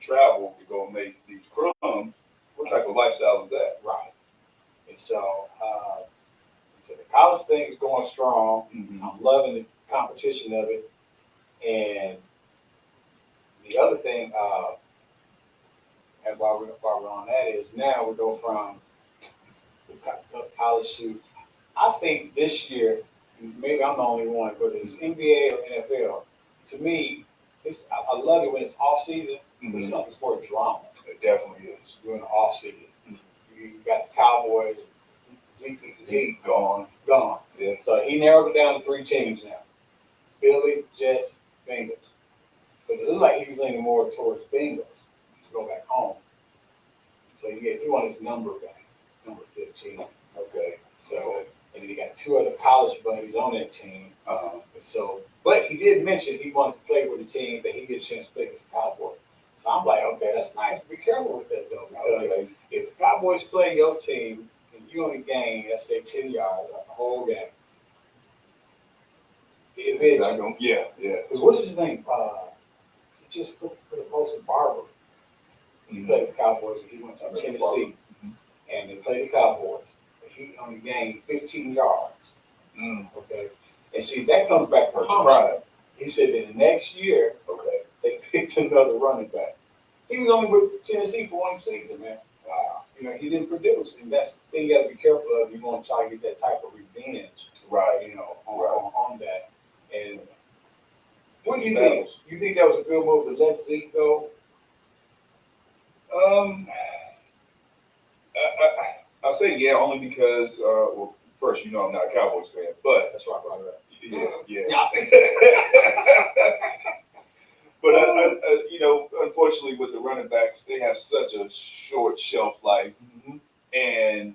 travel to go make these crumbs. What type of lifestyle is that? Right. And so the college thing is going strong. Mm-hmm. I'm loving the competition of it. And the other thing, and while we're on that, is now we go from we've got college shoot. I think this year, maybe I'm the only one, but it's NBA or NFL. To me, I love it when it's off season. Mm-hmm. It's nothing for drama. It definitely is. During the off season, you got the Cowboys, Zeke gone. Yeah. So he narrowed it down to three teams now: Philly, Jets, Bengals. But it looked like he was leaning more towards Bengals to go back home. So he won his number back, number 15. Okay. So, and then he got two other college buddies on that team. But he did mention he wanted to play with a team that he get a chance to play against the Cowboys. So I'm like, okay, that's nice. Be careful with that though, because if the Cowboys play your team and you only gain, let's say 10 yards the whole game, yeah. Because what's his name? He just put a post in Barber. He played the Cowboys and he went to Tennessee. And they played the Cowboys. But he only gained 15 yards. Okay. And see, that comes back to pride. He said that the next year, they picked another running back. He was only with Tennessee for one season, man. He didn't produce. And that's the thing you got to be careful of. You're going to try to get that type of revenge, on that. And what do you think? You think that was a good move to let Zeke go? I'll say yeah, only because first I'm not a Cowboys fan, but That's why I brought it up. Yeah. But unfortunately, with the running backs, they have such a short shelf life, and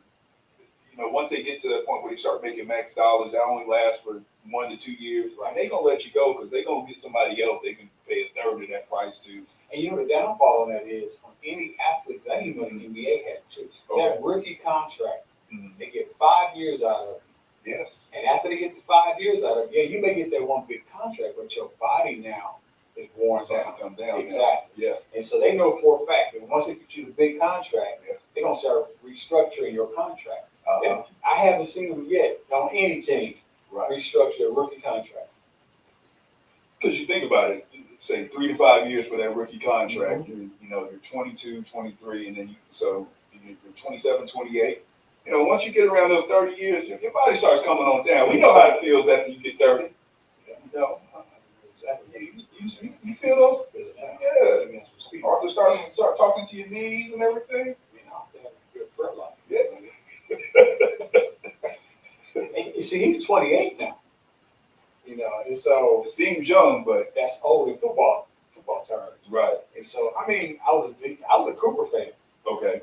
once they get to the point where they start making max dollars, that only lasts for 1 to 2 years. And they gonna let you go because they gonna get somebody else they can pay a third of that price to. And the downfall on that is on any athlete, that even the NBA had too. That rookie contract, they get 5 years out of it. Yes. And after they get the 5 years out of it, you may get that one big contract, but your body now is worn down. Come down. Exactly. Yeah. And so they know for a fact that once they get you the big contract, they're gonna start restructuring your contract. I haven't seen them yet on any team restructure a rookie contract. Because you think about it, say 3 to 5 years for that rookie contract, you're 22, 23, and then you're 27, 28. Once you get around those 30 years, your body starts coming on down. We know how it feels after you get 30. You feel those? Yeah. Or to start talking to your knees and everything. Yeah. And you see, he's 28 now. And so it seems young, but that's old in football terms. Right. And so I was a Cooper fan. Okay.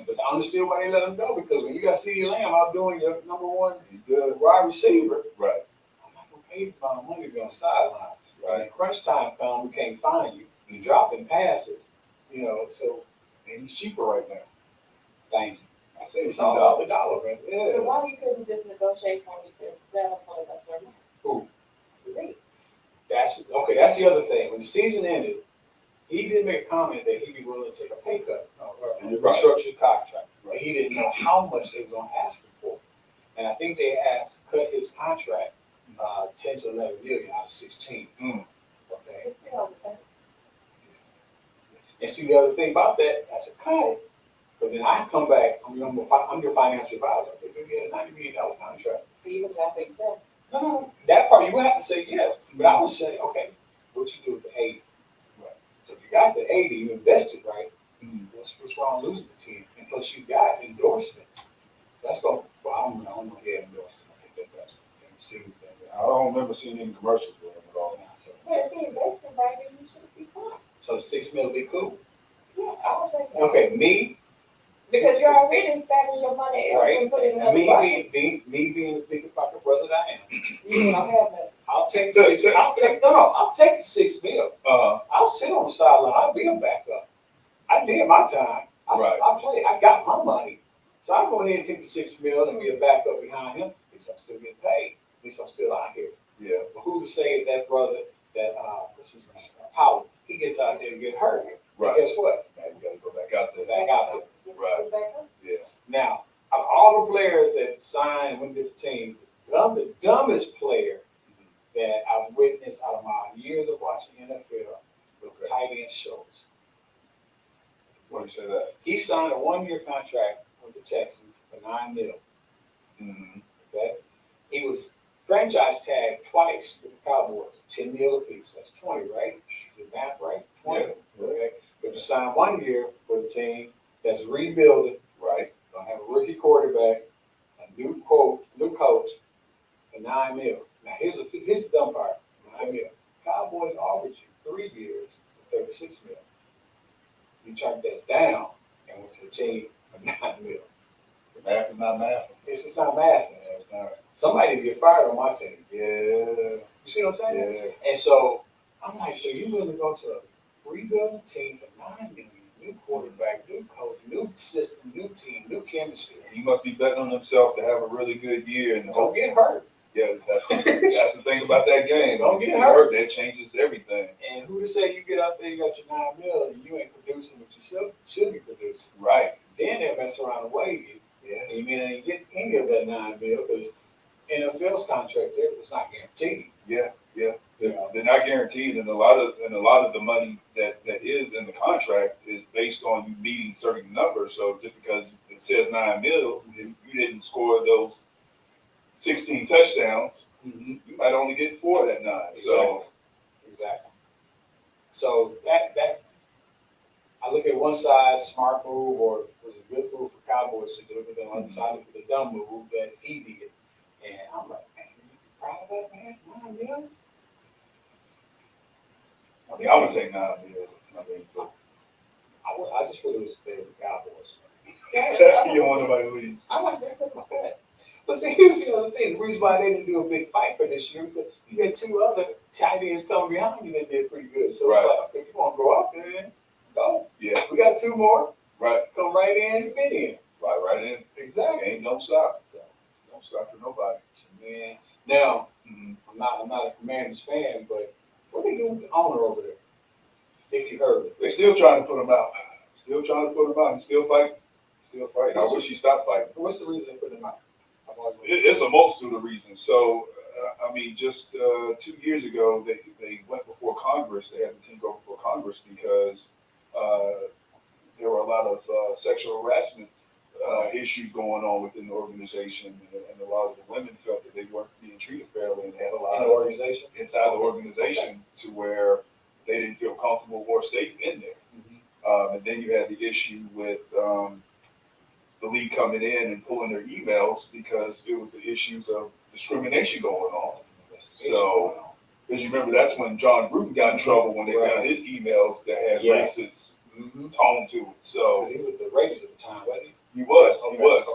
But I understood why they let him go, because when you got CeeDee Lamb out doing your number one wide receiver, right? I'm not gonna pay you a lot of money to be on the sideline. Right. When crunch time comes, we can't find you. You're dropping passes, So and he's cheaper right now. Thank you. I say it's all about the dollar, man. Yeah. So why you couldn't just negotiate for me to settle for the money? Who? Me. That's the other thing. When the season ended, he did make a comment that he'd be willing to take a pay cut or restructure his contract. But he didn't know how much they were going to ask him for. And I think they asked to cut his contract 10 to 11 million out of 16. Okay. And see, the other thing about that, that's a cut. But then I come back, I'm your financial advisor. They give me a $90 million contract. So you would have to accept. No, that part you would have to say yes. But I would say, okay, what you do with the 80? Right. So if you got the 80, you invested right. What's wrong losing the 10? And plus you got endorsements. That's going. Well, I don't know if endorsement. I think that's I don't remember seeing any commercials with him at all. So, if you invested right, then you should be fine. So the $6 million be cool. Yeah, I would think. Okay, me. Because you're already spending your money and put it in another bucket. Me being the biggest pocket brother that I am. You don't have that. I'll take the $6 million. I'll sit on the sideline. I'll be a backup. I did my time. I played. I got my money. So I go ahead and take the $6 million and be a backup behind him. At least I'm still getting paid. At least I'm still out here. Yeah. But who to say that brother that what's his name? Howard, he gets out there and get hurt. Right. Guess what? Now you gotta go back out there. Back out there. Right. Yeah. Now, of all the players that signed and went to the team, the dumbest player that I've witnessed out of my years of watching NFL was Okay. tight end Schultz. Why do you say that? He signed a 1-year contract with the Texans for $9 million. Mm-hmm. Okay, he was franchise tagged twice with the Cowboys, $10 million apiece. That's 20, right? Is the math right? 20. Yeah. Okay, but you sign 1 year with a team that's rebuilding. Right. Gonna have a rookie quarterback, a new coach, for $9 million. Now here's the dumb part. $9 million. Cowboys offered you 3 years for $36 million. You turned that down and went to the team for $9 million. The math is not math. It's just not math. Yeah, it's not. Somebody get fired on my team. Yeah. You see what I'm saying? Yeah. And so I'm like, so you willing to go to a rebuilding team for $9 million, new quarterback, new coach, new system, new team, new chemistry. He must be betting on himself to have a really good year and Don't get hurt. yeah, that's the thing about that game. Don't get You hurt. That changes everything. And who to say you get out there, you got your $9 million, and you ain't producing what you should be producing. Right. Then they'll mess around and waive you. Yeah. And you may not get any of that $9 million because NFL's contract there was not guaranteed. Yeah. Yeah. You know? They're not guaranteed, and a lot of the money that is in the contract is based on you meeting certain numbers. So just because it says $9 million, if you didn't score those 16 touchdowns, Mm-hmm. you might only get 4 that 9. So Exactly. So that I look at one side, smart move, or was a good move for Cowboys to do, but then on the other side, look at the dumb move that he did. And I'm like, man, you proud of that, man? $9 million? I mean, I would take $9 million. I mean, but I just feel it was fair with Cowboys. you don't want nobody to leave. I like that too, my friend. But see, here's the other thing. The reason why they didn't do a big fight for this year because you had 2 other tight ends coming behind you that did pretty good. So Right. it's like, okay, you want to go out there and go. Yeah. We got 2 more. Right. Come right in and fit in. Right in. Exactly. Ain't don't stop. So don't stop for nobody. Man. Now, Mm-hmm. I'm not a Commanders fan, but what they doing with the owner over there? If you heard it. They're still trying to put him out. Still trying to put him out. He's still fighting. I wish he stopped fighting. What's the reason they put him out? It's a multitude of reasons. So, I mean, just 2 years ago, they went before Congress. They had the team go before Congress because there were a lot of sexual harassment issues going on within the organization, and a lot of the women felt that they weren't being treated fairly, and they had a lot In the of organization? inside the organization to where they didn't feel comfortable or safe in there. Mm-hmm. And then you had the issue with the league coming in and pulling their emails because it was the issues of discrimination going on. So, because you remember that's when John Gruden got in trouble when they found his emails that had racist tone to it. So He was the Raiders at the time, wasn't he? he was.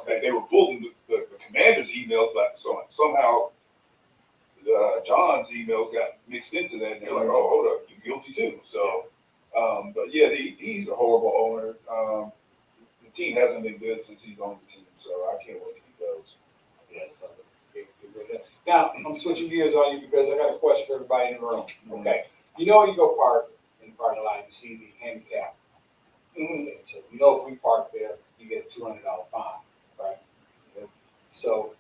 Okay. They were pulling the Commanders' emails, but somehow John's emails got mixed into that, and they're like, "Oh, hold up, you're guilty too." So, but yeah, he's a horrible owner. The team hasn't been good since he's on the team, so I can't wait till he goes. Yeah, so now I'm switching gears on you because I got a question for everybody in the room. Okay, you know when you go park in the parking lot, you see the handicap. Mm-hmm. So you know if we park there, you get a $200 fine, right? Yeah. So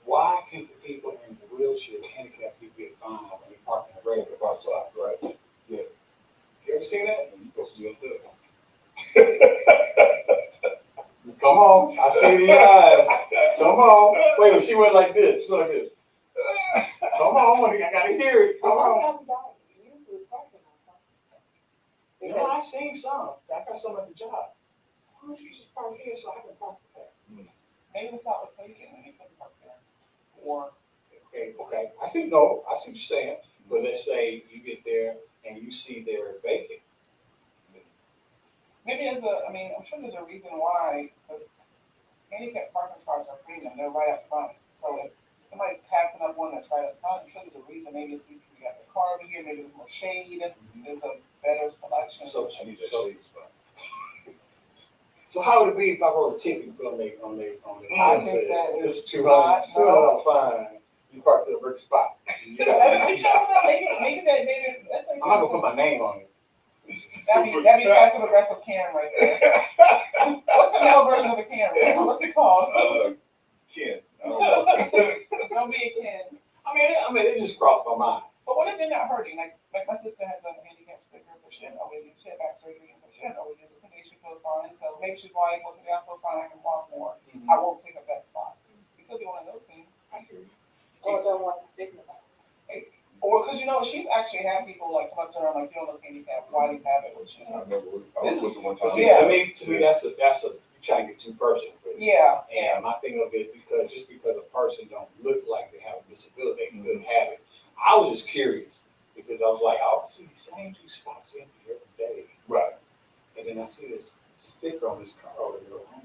why can't the people in the wheelchair, handicapped people get fined when they park in the regular park lot, right? Yeah. You ever seen that? You're supposed to be up there. Come on, I see the eyes. Come on. Wait, she went like this. She went like this. Come on, I gotta hear it. Come on. You know, I seen some. I got some at the job. Why don't you just park here so I can park there? Maybe it's not mistaken when you can park there. Or, okay. I see what you're saying. But let's say you get there and you see they're vacant. Maybe I'm sure there's a reason why, because handicap parking spots are premium, they're right up front. So if somebody's passing up one that's right up front, I'm sure there's a reason, maybe it's because you got the car over here, maybe there's more shade, there's a better selection. So, I need that shade spot. So how would it be if I wrote a ticket on the I think that it's is $200 fine. You parked in a brick spot. Maybe they didn't. I'm not gonna put my name on it. That'd be passive aggressive Karen right there. What's the male version of a Karen? What's it called? Ken. I don't know. Don't be a Ken. I mean, it just crossed my mind. But what if they're not hurting? Like my sister has a handicap sticker, but she had back surgery, but she had always used it. Today she feels fine, so maybe she's like, well, today I feel fine, I can walk more. I won't take up that spot. It could be one of those things. I hear you. Or don't want to stigma. Or because she's actually had people like come up to her like, you don't look handicapped, why do you have it? Which I remember I was with the one time. See, Yeah. to me, that's a you trying to get too personal with it. yeah. And my thing of it is because a person don't look like they have a disability, they could have it. I was just curious because I was like, I see the same two spots empty every day. Right. And then I see this sticker on this car over there. I'm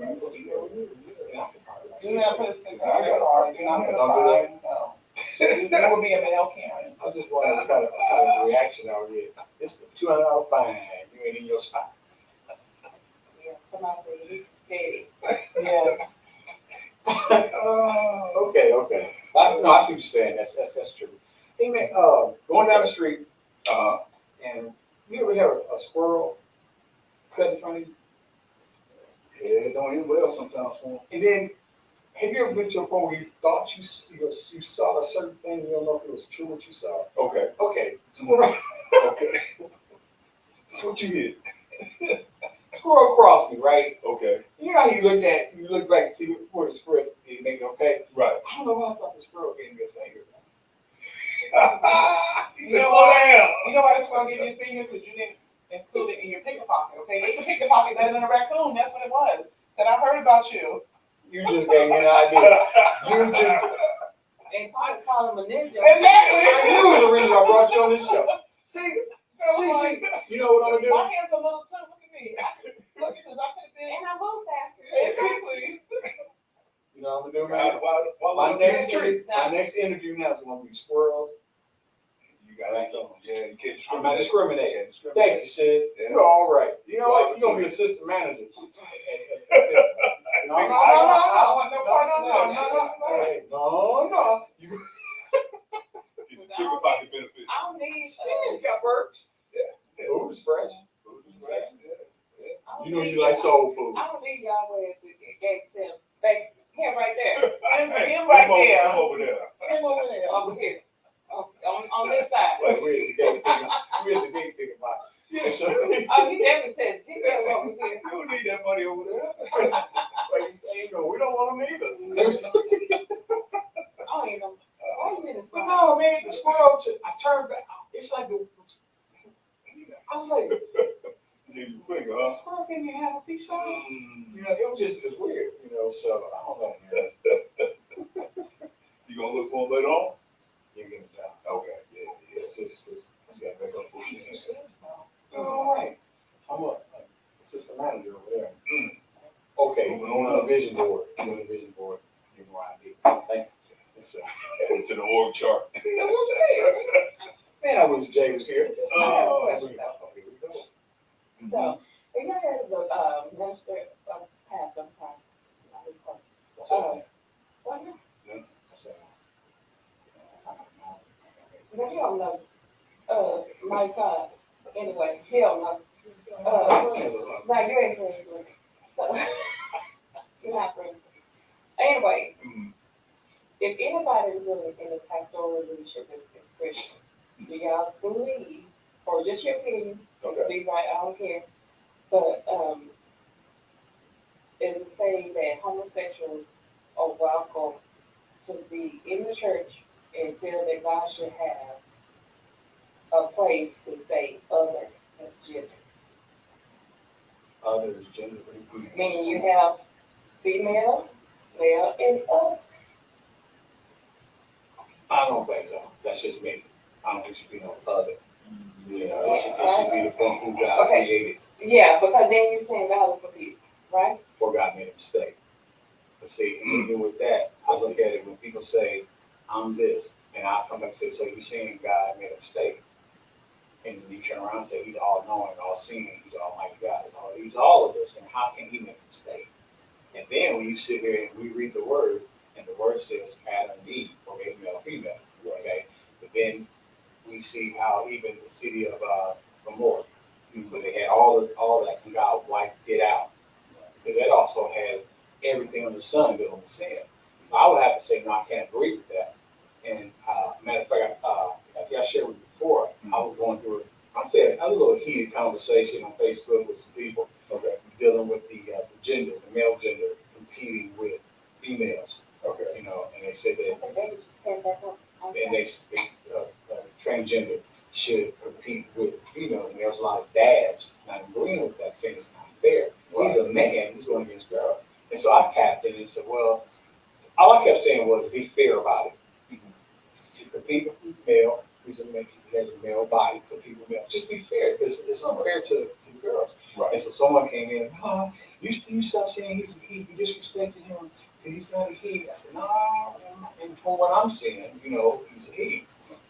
like, what do you do? And I can probably like, Do not put a sticker on your car. Do not put a sign. No. You will be a male Karen. I just wanted to kind of reaction out here. It's a $200 fine. You ain't in your spot. Yeah, somebody said he's steady. Yes. Okay. I see what you're saying. That's true. Hey man, going down the street, and you ever have a squirrel cut in front of you? Yeah, it don't end well sometimes for 'em. And then, have you ever been to a point where you thought you saw a certain thing, you don't know if it was true what you saw? Okay. Okay, squirrel. Okay. That's what you did. Squirrel crossed me, right? Okay. You know how you look back and see where the squirrel is, make it okay? Right. I don't know why I thought the squirrel gave me a finger. He said, slow down. You know why this one gave you a finger? Because you didn't include it in your picket pocket, okay? It's a picket pocket better than a raccoon. That's what it was. Said I heard about you. You just gave me an idea. And probably call him a ninja. Exactly. I knew it was the reason I brought you on this show. See, you know what I'm gonna do? My hands are little too. Look at me. Look at this. I could have been. And I move faster. Exactly. You know what I'm gonna do, man? Why My next interview now is gonna be squirrels. You got it. Yeah, you can't I'm not discriminating. discriminate. Thank you, sis. Yeah. You're all right. You know what? You're gonna be assistant manager. No. You Think about the benefits. I don't need. you got perks. Yeah. Food fresh. I don't You know need- you like soul food. I don't need y'all with the gate tip. Back him right there. Him right there. Come over there. Him over there. Over here. On this side. Like we're the big thing about it. Yeah, So, Oh, he definitely said, he definitely over here. You don't need that money over there. like you say, no, we don't want them either. I don't even know. Why you in this But spot? no, man, the squirrel, I turned back. It's like, I was like, Give you a finger, huh? squirrel didn't even have a piece on it. Mm. You know, it was weird, so I don't know, man. You gonna look for him later on? You're getting a job. Okay. Yeah. It's let's get back up for you. All right. I'm a assistant manager over there. Okay, Moving on on the up. vision board. Doing the vision board. Give me more idea. Thank you. Yes, sir. Add to the org chart. Man, I wish Jay was here. Oh, Here we go. So, have you heard of the minister of pastor? I'm sorry. Not his part. What's up? What? Yeah. But you don't know. My God. Anyway, hell no. No, you ain't friends with me. So, you're not friends. Anyway, Mhm. if anybody is really in the pastoral leadership is Christian, do y'all believe, or just your opinion, Okay. be right, I don't care, but, is it saying that homosexuals are welcome to be in the church and feel that God should have a place to say other than gender? Others, gender. Meaning you have female, male, and other. I don't think so. That's just me. I don't think it should be no other. It should be the one who God Okay. created, Yeah, because then you're saying balance for peace, right? or God made a mistake. But see, even with that, I look at it when people say, I'm this, and I come back and say, so you're saying God made a mistake. And then you turn around and say, he's all knowing, all seeing, he's almighty God, he's all of this, and how can he make a mistake? And then when you sit here and we read the word, and the word says Adam and Eve, or maybe male or female, okay? But then we see how even the city of Gomorrah, But they had all that and God wiped it out. Because that also has everything under the sun built on the sin. So I would have to say, no, I can't agree with that. And matter of fact, like I shared with you before, I was going through I said a little heated conversation on Facebook with some people dealing with the gender, the male gender competing with females. You know, and they said that and they transgender should compete with females, and there's a lot of dads not agreeing with that, saying it's not fair. He's a man, he's going against girls. And so I tapped in and said, well, all I kept saying was be fair about it. You compete with male, he's a man, he has a male body, compete with male. Just be fair, because it's unfair to the girls. And so someone came in, you stop saying he's a he, you disrespected him, he's not a he. I said, no, and from what I'm seeing, you know, he's a he.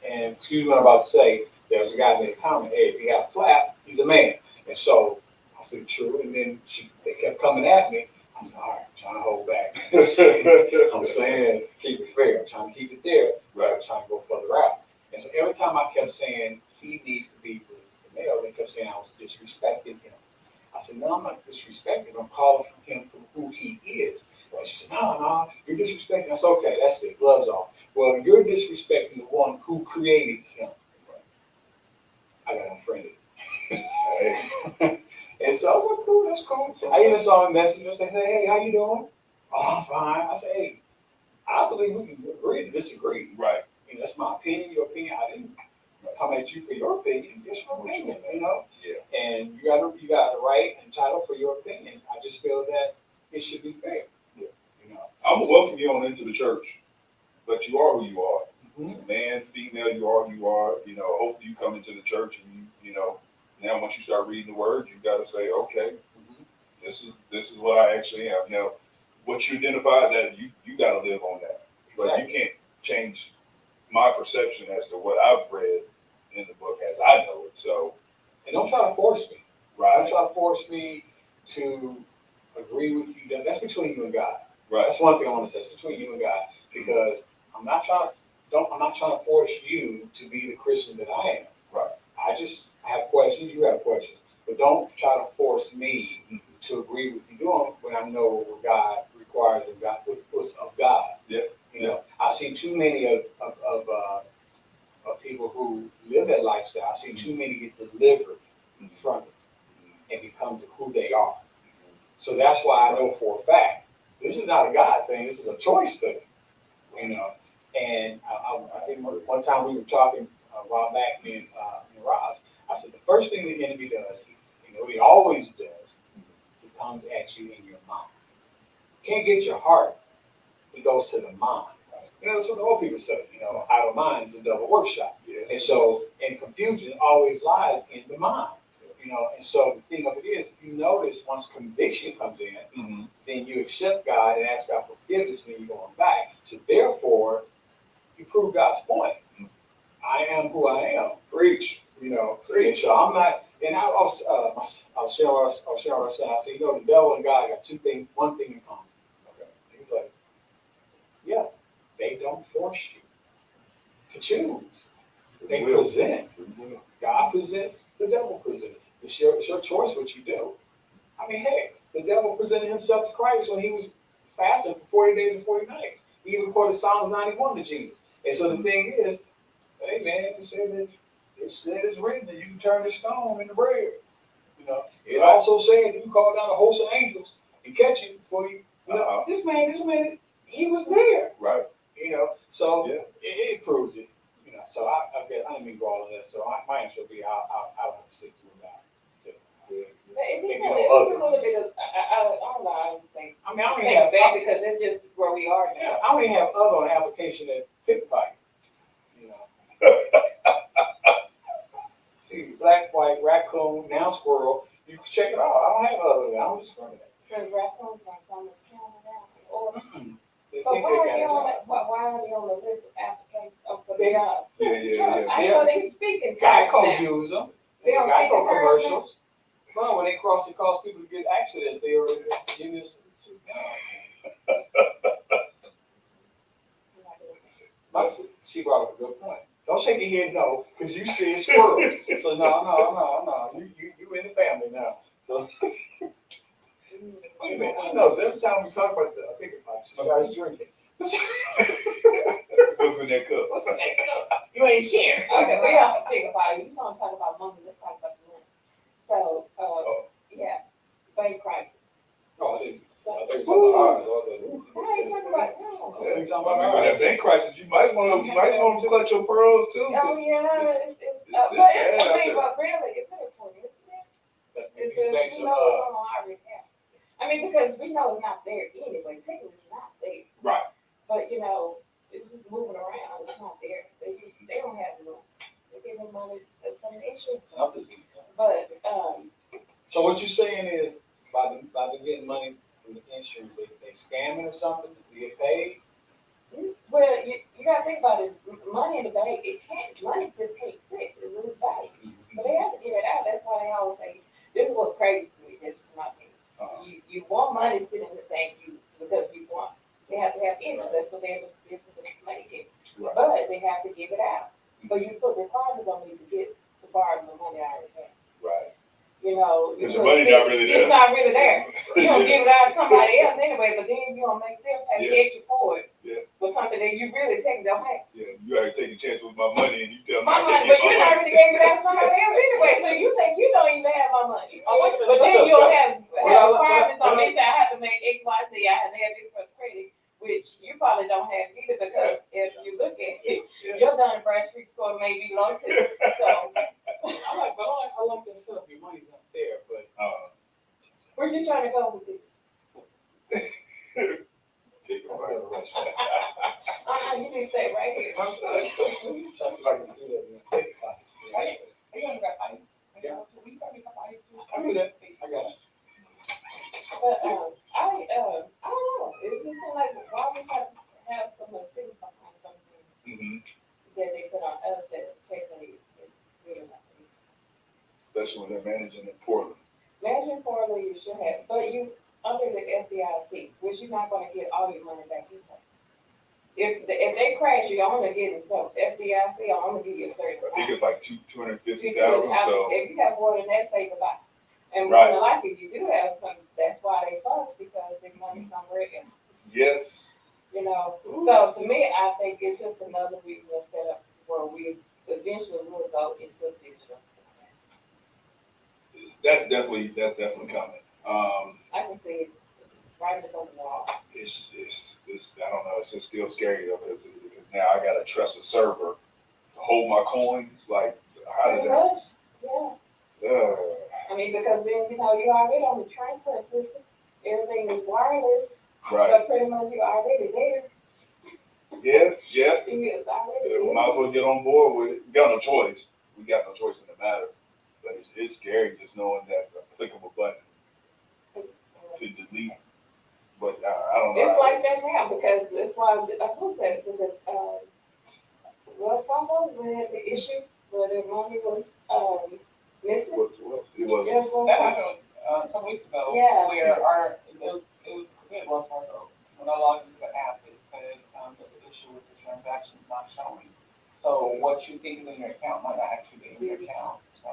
And excuse me what I'm about to say, there was a guy made a comment, hey, if he got a flap, he's a man. And so I said, true. And then they kept coming at me. I said, all right, I'm trying to hold back. I'm saying, keep it fair. I'm trying to keep it there. I'm trying to go further out. And so every time I kept saying he needs to be with the male, they kept saying I was disrespecting him. I said, no, I'm not disrespecting him. I'm calling him for who he is. And she said, no, you're disrespecting. I said, okay, that's it. Gloves off. Well, you're disrespecting the one who created him. I got unfriended. And so I was like, cool, that's cool. I even saw a message and said, hey, how you doing? Oh, I'm fine. I said, hey, I believe we can agree to disagree. You know, that's my opinion, your opinion. I didn't come at you for your opinion. It's your opinion, you know? And you got the right and title for your opinion. I just feel that it should be fair. You know, I'm gonna welcome you on into the church, but you are who you are. Mm-hmm. Man, female, you are who you are. You know, hopefully you come into the church and you know, now once you start reading the word, you got to say, okay, this is what I actually am. You know, what you identify, that you got to live on that. But you can't change my perception as to what I've read in the book as I know it. So, and don't try to force me. right, Don't try to force me to agree with you. That's between you and God. right, That's one thing I want to say. It's between you and God, because I'm not trying to force you to be the Christian that I am. right. I have questions. You have questions, but don't try to force me to agree with you doing when I know what God requires of God, what's of God. Yeah. You know, I've seen too many of people who live that lifestyle. I've seen too many get delivered from it and become who they are. So that's why I know for a fact this is not a God thing. This is a choice thing. You know, and I think one time we were talking a while back, me and Ross. I said the first thing the enemy does, you know, he always does, he comes at you in your mind. Can't get your heart. He goes to the mind. You know, that's what the old people say. You know, idle mind is a double workshop. And so, and confusion always lies in the mind. You know, and so the thing of it is, if you notice, once conviction comes in, then you accept God and ask God for forgiveness, and then you're going back. So therefore, you prove God's point. I am who I am. Preach. You know, and so I'm not. And I'll share what I said. I said, you know, the devil and God got one thing in common. Okay. He's like, yeah, they don't force you to choose. They present. God presents, the devil presents. It's your choice what you do. I mean, hey, the devil presented himself to Christ when he was fasting for 40 days and 40 nights. He even quoted Psalms 91 to Jesus. And so the thing is, hey man, it said it's written that you can turn the stone into bread. You know, it also said you can call down a host of angels and catch you before you. You know, this man, he was there. Right. You know, so it proves it. You know, so I didn't mean to go all of that. So my answer would be I'll have to stick to that. It was a little bit of, I don't know, I would say. I mean, I don't Take even have it back because it's just where we are now. I don't even have other on application that pick fight. You know. See, black, white, raccoon, now squirrel. You can check it out. I don't have other than I don't discriminate. So raccoons are on the calendar. They So think why they are got they on the list of applications for They- the job? Yeah. I know they speak in Geico terms now. use them. They don't Geico speak in terms commercials. Well, when it cause people to get accidents, they already give us. She brought up a good point. Don't shake your head no, because you see a squirrel. So no. You in the family now. So, wait a minute, I know, every time we talk about the bigger pot, she starts drinking. What's in that cup? What's in that cup? You ain't sharing. Okay, we have to think about it. You want to talk about money, let's talk about the money. So, yeah, bank crisis. No, I didn't. So, I think it's hard. now you talking about, no. I mean, with that bank crisis, you might want to clutch your pearls too. Oh, yeah, it's it's but bad it's, I out mean, there. but really, it's a point, isn't it? It's These just, banks you know, are, I already have. I mean, because we know it's not there anyway, technically it's not there. Right. But, you know, it's just moving around, it's not there. They don't have the money. They give them money from the insurance. But, so what you're saying is, by the getting money from the insurance, they scamming or something to get paid? well, you gotta think about it, money in the bank, money just can't sit, it loses value. So they have to get it out, that's why they always say, this is what's crazy to me, this is my thing. You want money sitting in the bank, because you want, they have to have interest, that's what this is the money is. Right. But they have to give it out, but you put requirements on me to borrow the money I already have. Right. You know. Because the money's not really there. It's not really there. You don't give it out to somebody else anyway, but then you don't make them pay extra for it. Yeah. For something that you really take don't have. Yeah, you already take a chance with my money, and you tell me My I can't money, but get you my already gave it out to somebody else anyway, so you don't even have my money. But then you don't have requirements on me, say I have to make X, Y, Z, I have to have this first credit, which you probably don't have either, because if you look at it, your Dun& Bradstreet score may be low too, so. I like that stuff, your money's not there, but. Where you trying to go with this? Take a bite. You need to stay right here. That's what I can do that. Right? They haven't got ice. Yeah. We got ice too. I do that, I got it. But, I don't know, it just seems like, why we have so much things behind something Mm-hmm. that they put on us that's technically, is really not. Especially when they're managing it poorly. Imagine poorly you should have, but you, under the FDIC, which you're not gonna get all your money back either. If they crash, you're only getting some, FDIC, I'll only give you a certain I think amount. it's like 250,000. Because So if you have more than that, say goodbye. And Right. more than likely, if you do have some, that's why they fuss, because they money somewhere else. yes, You know, so to me, I think it's just another reason to set up where we eventually will go into digital. that's definitely coming. I can see it right on the wall. It's I don't know. It's just still scary though because now I gotta trust a server to hold my coins. Like how does Pretty that? much, yeah. I mean, because then, you know, you're already on the transfer system. Everything is wireless. Right. So pretty much you're already there. Yeah. It's already We there. might as well get on board with it. We got no choice. We got no choice in the matter. But it's scary just knowing that the click of a button to delete. But I don't know. It's like that now, because that's why, who said, Wells Fargo, when they had the issue where their money was, missing? It was. Yes, Wells That Fargo. happened a couple weeks ago. Yeah. Where it was Wells Fargo. When I logged into the app, it said there's an issue with the transactions not showing. So what you think is in your account might not actually be in your account. So.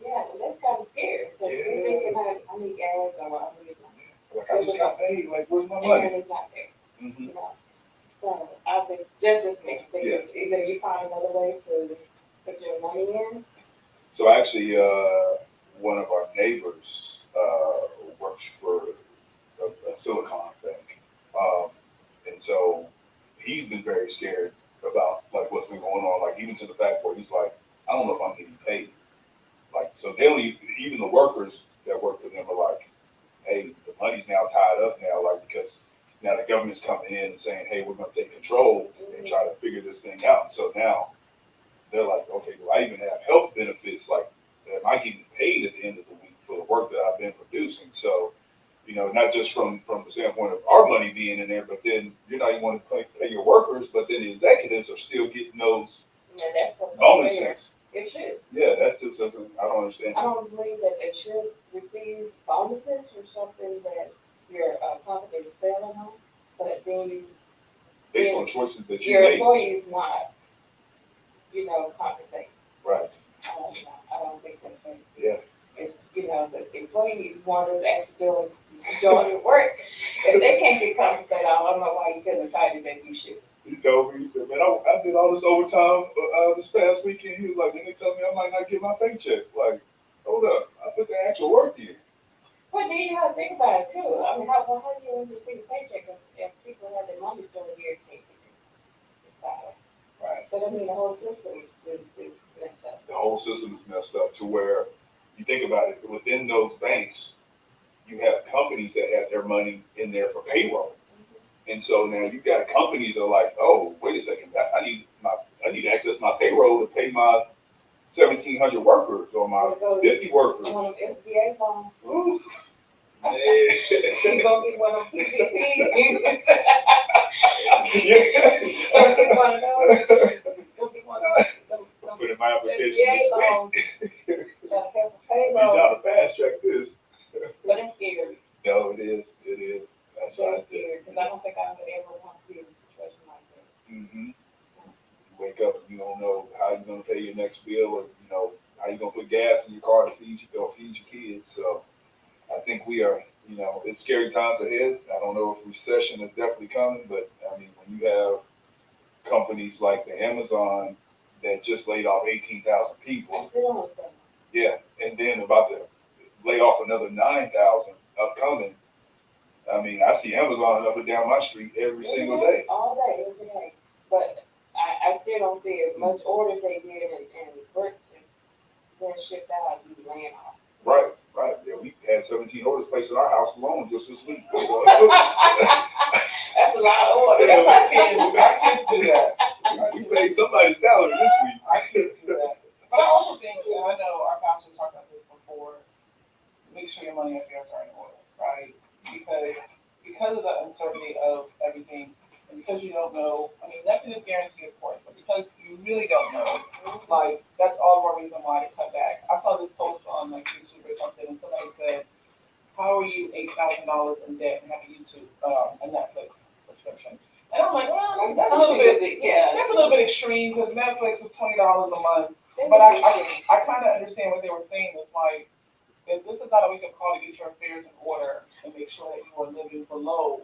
Yeah, but that's kind of scary, because you're thinking like, I need gas, or I need money. Like I just got paid. Like where's my And money? it's not there, Mm-hmm. you know? So I think, just me, because either you find another way to put your money in. So actually, one of our neighbors works for a silicon bank, and so he's been very scared about like what's been going on. Like even to the fact where he's like, I don't know if I'm getting paid. Like so, they only even the workers that work for them are like, hey, the money's now tied up now, like because now the government's coming in and saying, hey, we're going to take control and try to figure this thing out. So now they're like, okay, do I even have health benefits? Like, am I getting paid at the end of the week for the work that I've been producing? So, you know, not just from the standpoint of our money being in there, but then you're not even want to pay your workers, but then the executives are still getting those Yeah, that's what's bonuses. unfair. It should. Yeah, that just doesn't, I don't understand. I don't believe that they should receive bonuses for something that your company is failing on, but then Based on choices that you your make. employees not, you know, compensate. Right. I don't think that's right. Yeah. you know, the employees, one that's actually doing the work, if they can't get compensated, I don't know why you couldn't fight it that you should. He told me, he said, man, I did all this overtime this past weekend. He was like, then they tell me I might not get my paycheck. Like, hold up, I put the actual work in. But then you have to think about it too. I mean, how do you receive a paycheck if people have their money stored here? It's bad. Right. But I mean, the whole system is messed up. The whole system is messed up to where you think about it, within those banks, you have companies that have their money in there for payroll. And so now you've got companies that are like, oh, wait a second, I need to access my payroll to pay my 1,700 workers or my 50 workers. One of them SBA loans. Ooh. You gonna get one of them PPP? Yeah. Gonna get one of those? Gonna get one of those? Put in my application SBA this week. loans. Gotta pay for We payroll. gotta fast track this. But it's scary. No, it is. It is. That's how It's it is. scary because I don't think I would ever want to be in a situation like that. Mm-hmm. You wake up and you don't know how you're gonna pay your next bill, or how you're gonna put gas in your car to feed your kids. So I think we are, it's scary times ahead. I don't know if recession is definitely coming, but I mean, when you have companies like the Amazon that just laid off 18,000 I people, still don't think. yeah, and then about to lay off another 9,000 upcoming. I mean, I see Amazon up and down my street every single day. All day, every day. But I still don't see as much orders they get and work is being shipped out and laying off. Right, right. Yeah, we had 17 orders placed in our house alone just this week. That's a lot of orders. That's our kids. Our kids do that. We paid somebody's salary this week. Our kids do that. But I also think, and I know our pastor talked about this before, make sure your money affairs are in order, right? Because of the uncertainty of everything, and because you don't know, I mean, nothing is guaranteed, of course, but because you really don't know, like, that's all more reason why to cut back. I saw this post on, like, YouTube or something, and somebody said, how are you $8,000 in debt and have a YouTube, a Netflix subscription? And I'm like, well, that's a little bit, that's a little bit extreme, because Netflix is $20 a month. But I kind of understand what they were saying. It's like, if this is not a wake-up call to get your affairs in order and make sure that you are living below,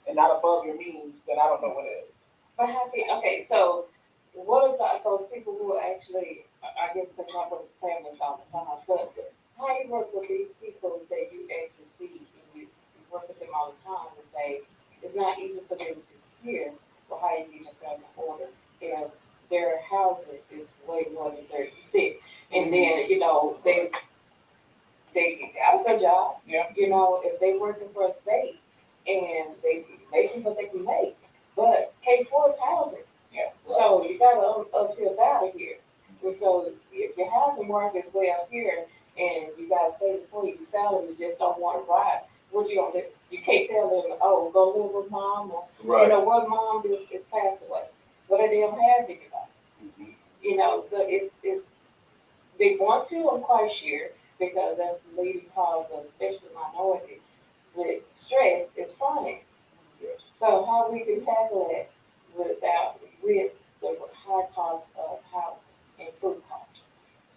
and not above your means, then I don't know what it is. But okay, so what about those people who actually, I guess because I work with families all the time, but how you work with these people that you actually see and you work with them all the time and say, it's not easy for them to hear, well, how you get your family in order if their housing is way more than 36. And then, they got a good job. Yeah. If they working for a state and they making what they can make, but can't afford housing. Yeah. So you gotta uphill battle here. And so if your housing market is way up here and you got a state employee salary just don't want to ride, what you gonna do? You can't tell them, oh, go live with mom or Right. what mom is passed away. What do they don't have anybody? So it's they want to, I'm quite sure, because that's the leading cause of especially minorities with stress is finance. Yes. So how we can tackle it with the high cost of housing and food costs.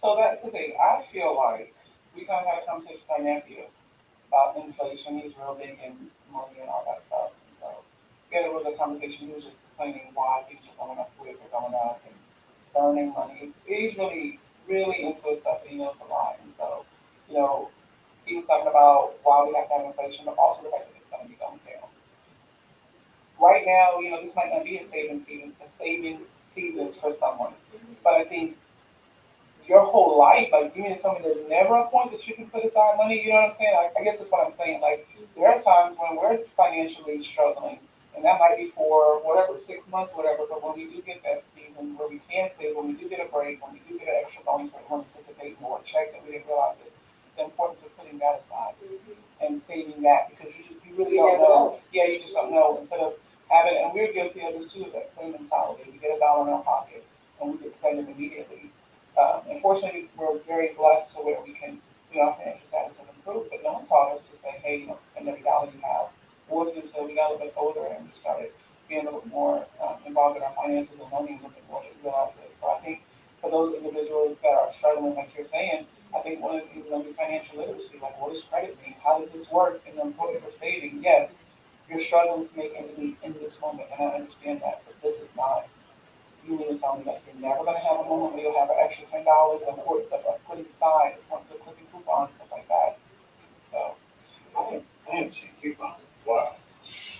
So that's the thing. I feel like we kind of had a conversation with my nephew about inflation. He's real big in money and all that stuff. And so, yeah, there was a conversation. He was just explaining why things are going up, ways are going up, and burning money. He's really, really into his stuff, and he knows a lot. And so, he was talking about why we have to have inflation, but also the fact that it's going to be going down. Right now, this might not be a savings season for someone, but I think your whole life, like, you mean to tell me there's never a point that you can put aside money? You know what I'm saying? I guess that's what I'm saying. Like, there are times when we're financially struggling, and that might be for whatever, 6 months, whatever, but when we do get that season where we can save, when we do get a break, when we do get an extra bonus that we want to anticipate more, check that we didn't realize it, the importance of putting that aside and saving that, because you really don't know. Yeah, you just don't know. Instead of having, and we're guilty of this too, that spending mentality. We get $1 in our pocket and we just spend it immediately. Unfortunately, we're very blessed to where we can, our financial status has improved, but no one taught us to say, hey, spend every dollar you have. Wasn't until we got a little bit older and we started being a little bit more involved in our finances and learning a little bit more to realize it. So I think for those individuals that are struggling, like you're saying, I think one of the things is gonna be financial literacy, like what does credit mean? How does this work? And then what for saving? Yes, you're struggling to make ends meet in this moment, and I understand that, but this is not, you mean to tell me that you're never gonna have a moment where you'll have an extra $10 and worth of putting aside, once you're clipping coupons, stuff like that. So, I haven't seen coupons. Wow.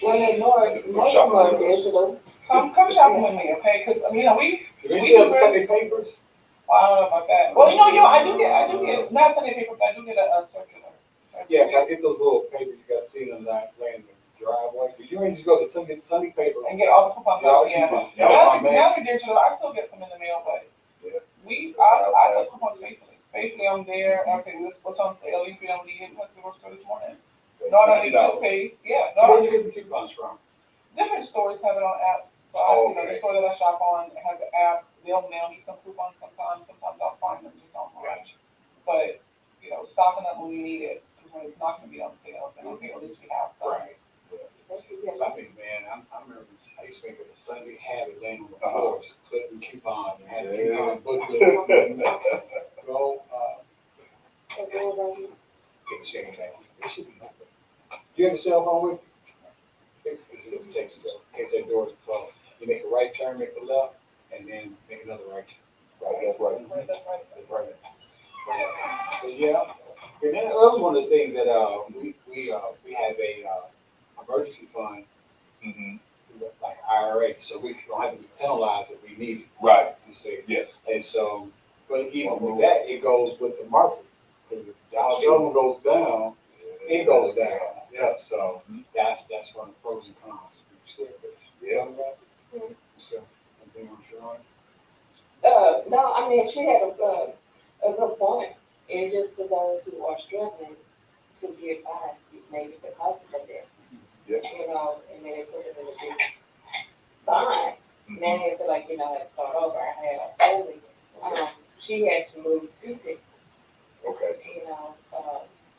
Well, they most of them are digital. come shopping with me, okay? Because, we Do they we still do have Sunday papers? I don't know about that. Well, I do get, not Sunday paper, but I do get a circular. Yeah, I get those little papers you got seen in the laying in the driveway. But you ain't just go to get Sunday paper. And get all the coupons Yeah, out, yeah. coupons. Now Yeah. they're digital, I still get some in the mail, but Yeah. I took coupons faithfully. Faithfully, I'm there, okay, what's on sale, you don't need it, went to the grocery store this morning. No, I don't need toothpaste, yeah, So where no, do you get the coupons from? different stores have it on apps. So the store that I shop on has an app, they'll mail me some coupons sometimes I'll find them just online. Gotcha. But, stocking up when we need it, because when it's not gonna be on sale, then okay, at least we have some. Right. Sunday, man, I remember I used to make it a Sunday habit laying on the floor, clipping coupons and had coupon booklets. Go, get the change out. It should be nothing. You have a cell phone with you? It takes you, in case that door is closed. You make a right turn, make a left, and then make another right turn. Right, that's right. That's right. So, yeah, and that was one of the things that, we have a, emergency fund, Mm-hmm. like IRA, so we don't have to be penalized if we need it. Right, You see, yes. and so, but even with that, it goes with the market, because if the Dow Jones goes down, it goes down. Yeah, so that's one of the pros and cons. Yeah. So, something I'm sure on. No, I mean, she had a good point. It's just for those who are struggling to get by, maybe because of that. Yeah. And then they put it in a big bind. Now they feel like, had to start over. I had a family, she had to move to Texas. Okay.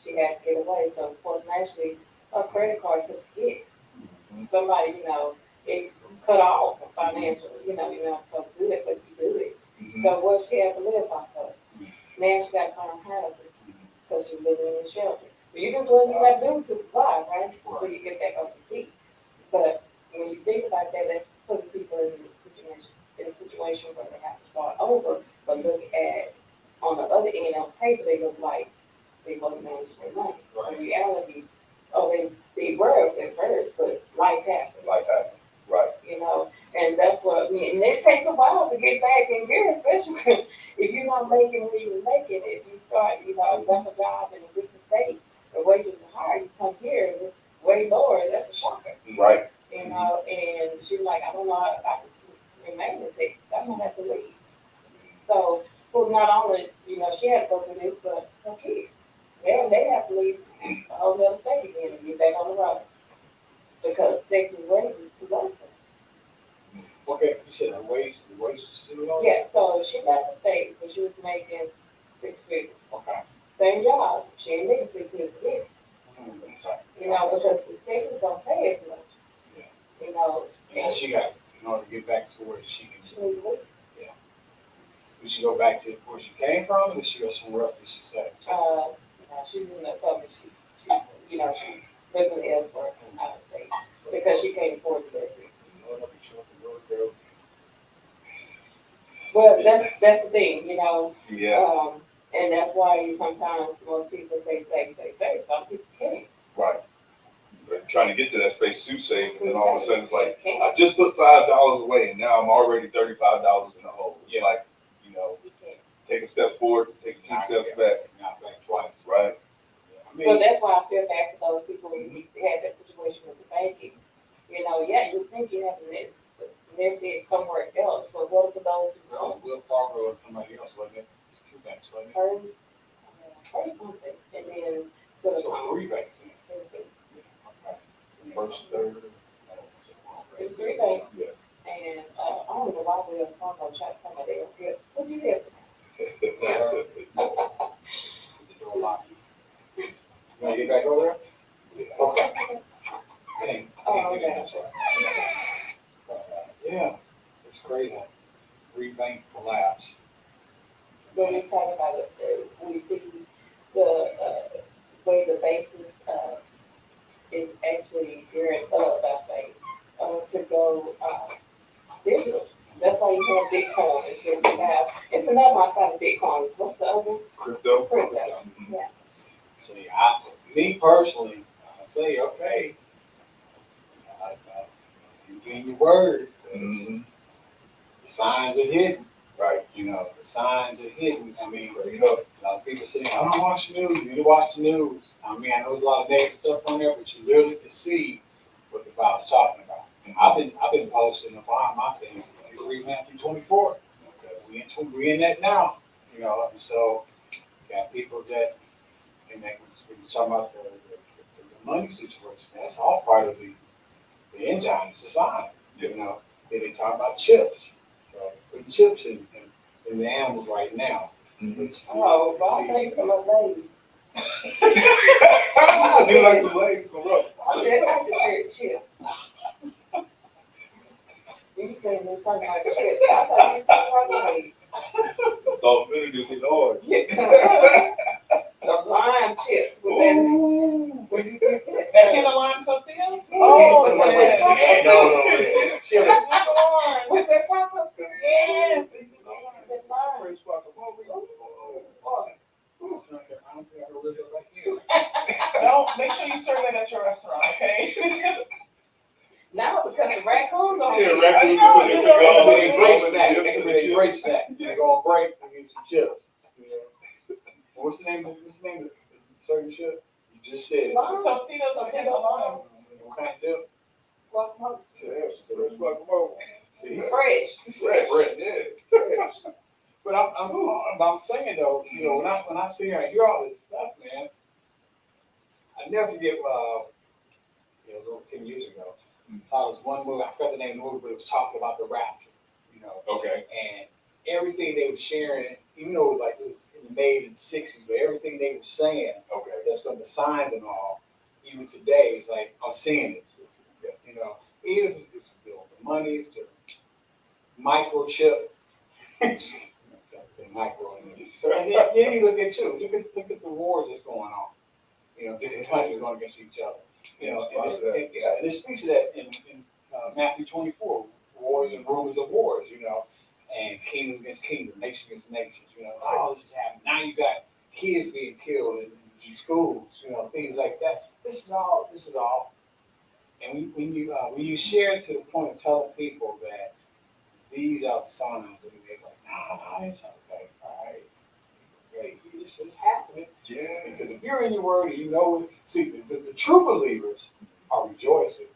She had to get away. So, of course, naturally, her credit card took a hit. Somebody, it's cut off financially, you're not supposed to do it, but you do it. So what she had to live off of. Now she got to find housing because she's living in a shelter. But you do what you got to do to survive, right? So you get back on your feet. But when you think about that, that's putting people in a situation where they have to start over. But look at, on the other end, on paper, they look like they want to manage their money. In reality, they were at first, but life happens. Right. And that's what I mean. And it takes a while to get back in gear, especially if you're not making what you were making. If you start, another job in a different state, the wages are higher. You come here and it's way lower. That's a shocker. Right. And she's like, I don't know if I can remain in Texas. I'm gonna have to leave. So, well, not only, she had to go through this, but her kids. They have to leave a whole other state again and get back on the road because Texas wages is too low. Okay, you said the wages too low? Yeah, so she left the state, but she was making 6 figures. Okay. Same job, she ain't making 6 figures a year. Because the state don't pay as much. Yeah. And she got, in order to get back to where she can. She needs to leave. Yeah. Did she go back to where she came from, or did she go somewhere else that she said? She's in the public, she's living elsewhere out of state because she can't afford to live here. Well, that's the thing, Yeah. and that's why sometimes most people say. Some people can't. Right. But trying to get to that space to save, and then all of a sudden it's like, I just put $5 away, and now I'm already $35 in the hole. It's like, You can't. take a step forward, take 2 steps back. Not back twice. Right. So that's why I feel bad for those people who had that situation with the banking. You think you have nest egg somewhere else, but what for those who That was Will Fargo and somebody else, wasn't it? It's 2 banks, wasn't it? First something, and then So 3 banks. First, third. There's 3 banks, Yeah. and I don't know why Will Fargo tried to come out there. What'd you have? Is the door locked? You wanna get back over there? Okay. Can't Oh, get in, okay. that's right. Yeah, it's crazy. 3 banks collapsed. When we talk about it, we see me personally, I say, okay, you getting your word. Mm-hmm. The signs are hidden. Right. The signs are hidden. I mean, You know. a lot of people say, I don't watch the news. You need to watch the news. I mean, I know there's a lot of negative stuff on there, but you literally can see what the Bible's talking about. And I've been posting about my things. You read Matthew 24. Okay, we in that now. And so you got people that, and they when you talk about the money situation, that's all part of the engine. It's a sign. Then they talk about chips. So putting chips in the animals right now. Mm-hmm. Oh, well, I think I'm a lady. You like some legs, some rough. I said, I just said chips. You said they talking about chips. I thought you were talking about legs. Salt and vinegar hit hard. The lime chips with that. That can of lime tortillas? Oh, yeah. No, chili. With that taco. Yes. That lime. French guacamole. I don't think I can really like you. Don't, make sure you serve that at your restaurant, okay? Now, because the raccoons on Yeah, here. raccoons know, put you it know, all They in the break dips snack. and They the break chips. snack. They go on break and get some chips. What's the name of the certain chip? You just said it. Lime. Tostitos or can of lime. What kind of dip? Guacamole. Yes, French guacamole. See, Fresh. Fresh, yeah. Fresh. but I'm saying though, when I see her and hear all this stuff, man, I never forget. It was over 10 years ago. So it was one movie. I forgot the name of the movie, but it was talking about the rapture. Okay. And everything they were sharing, even though it was made in the '60s, but everything they were saying, Okay. that's going to signs and all, even today, it's like I'm seeing it. Even if it's the money, the microchip, the micro, and then you look at the wars that's going on. Different countries going against each other. And this speaks to that in Matthew 24, wars and rumors of wars. And kingdom against kingdom, nation against nations. All this is happening. Now you got kids being killed in schools. Things like that. This is all. And when you share it to the point of telling people that these are the signs, and they're like, no, it's okay, all right. Okay, this is happening. Yeah. Because if you're in your word and you know it, see, the true believers are rejoicing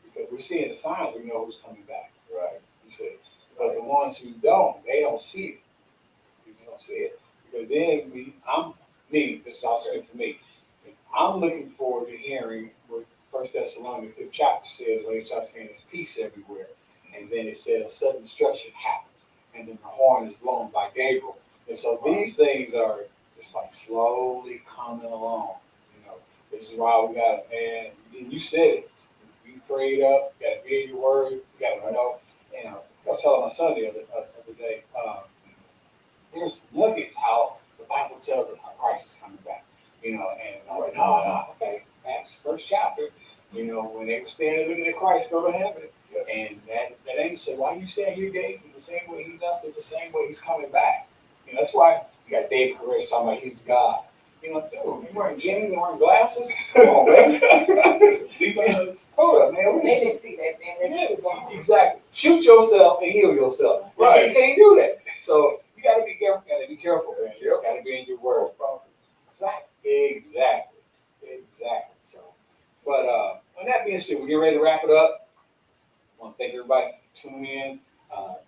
because we're seeing the signs. We know who's coming back. Right. You see, but the ones who don't, they don't see it. You just don't see it because then this is also for me. I'm looking forward to hearing what First Thessalonians 5th chapter says when he starts saying there's peace everywhere, and then it says sudden destruction happens, and then the horn is blown by Gabriel, and so these things are just like slowly coming along. This is why we got man. You said it. You prayed up. You got to be in your word. You got to know. And I was telling my son the other day. There's nuggets how the Bible tells us how Christ is coming back. And I'm like, no, okay. Acts first chapter. When they were standing looking at Christ go to heaven, and that angel said, "Why you stand here, David? The same way he's up is the same way he's coming back." That's why you got David Koresh talking about he's God. Dude, you wearing jeans and wearing glasses? Come on, man. Hold up, man. They didn't see that, man. Yeah, exactly. Shoot yourself and heal yourself. Right. You can't do that. So you got to be careful. You got to be careful, man. You got to be in your word. Exactly. So, but on that being said, we're getting ready to wrap it up. I want to thank everybody for tuning in,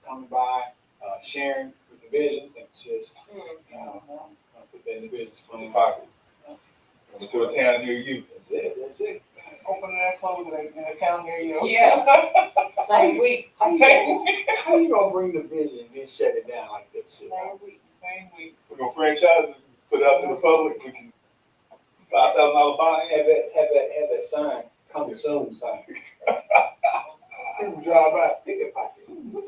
coming by, sharing with the vision. It's just, put that in the business plan. Pocket. To a town near you. That's it. Open and close it in a town near you. Yeah. Same week. How you gonna bring the vision and then shut it down like this? Same week. We're gonna franchise it, put it out to the public. We can $5,000 buy. Have that sign coming soon sign. People drive by, pick a pocket. What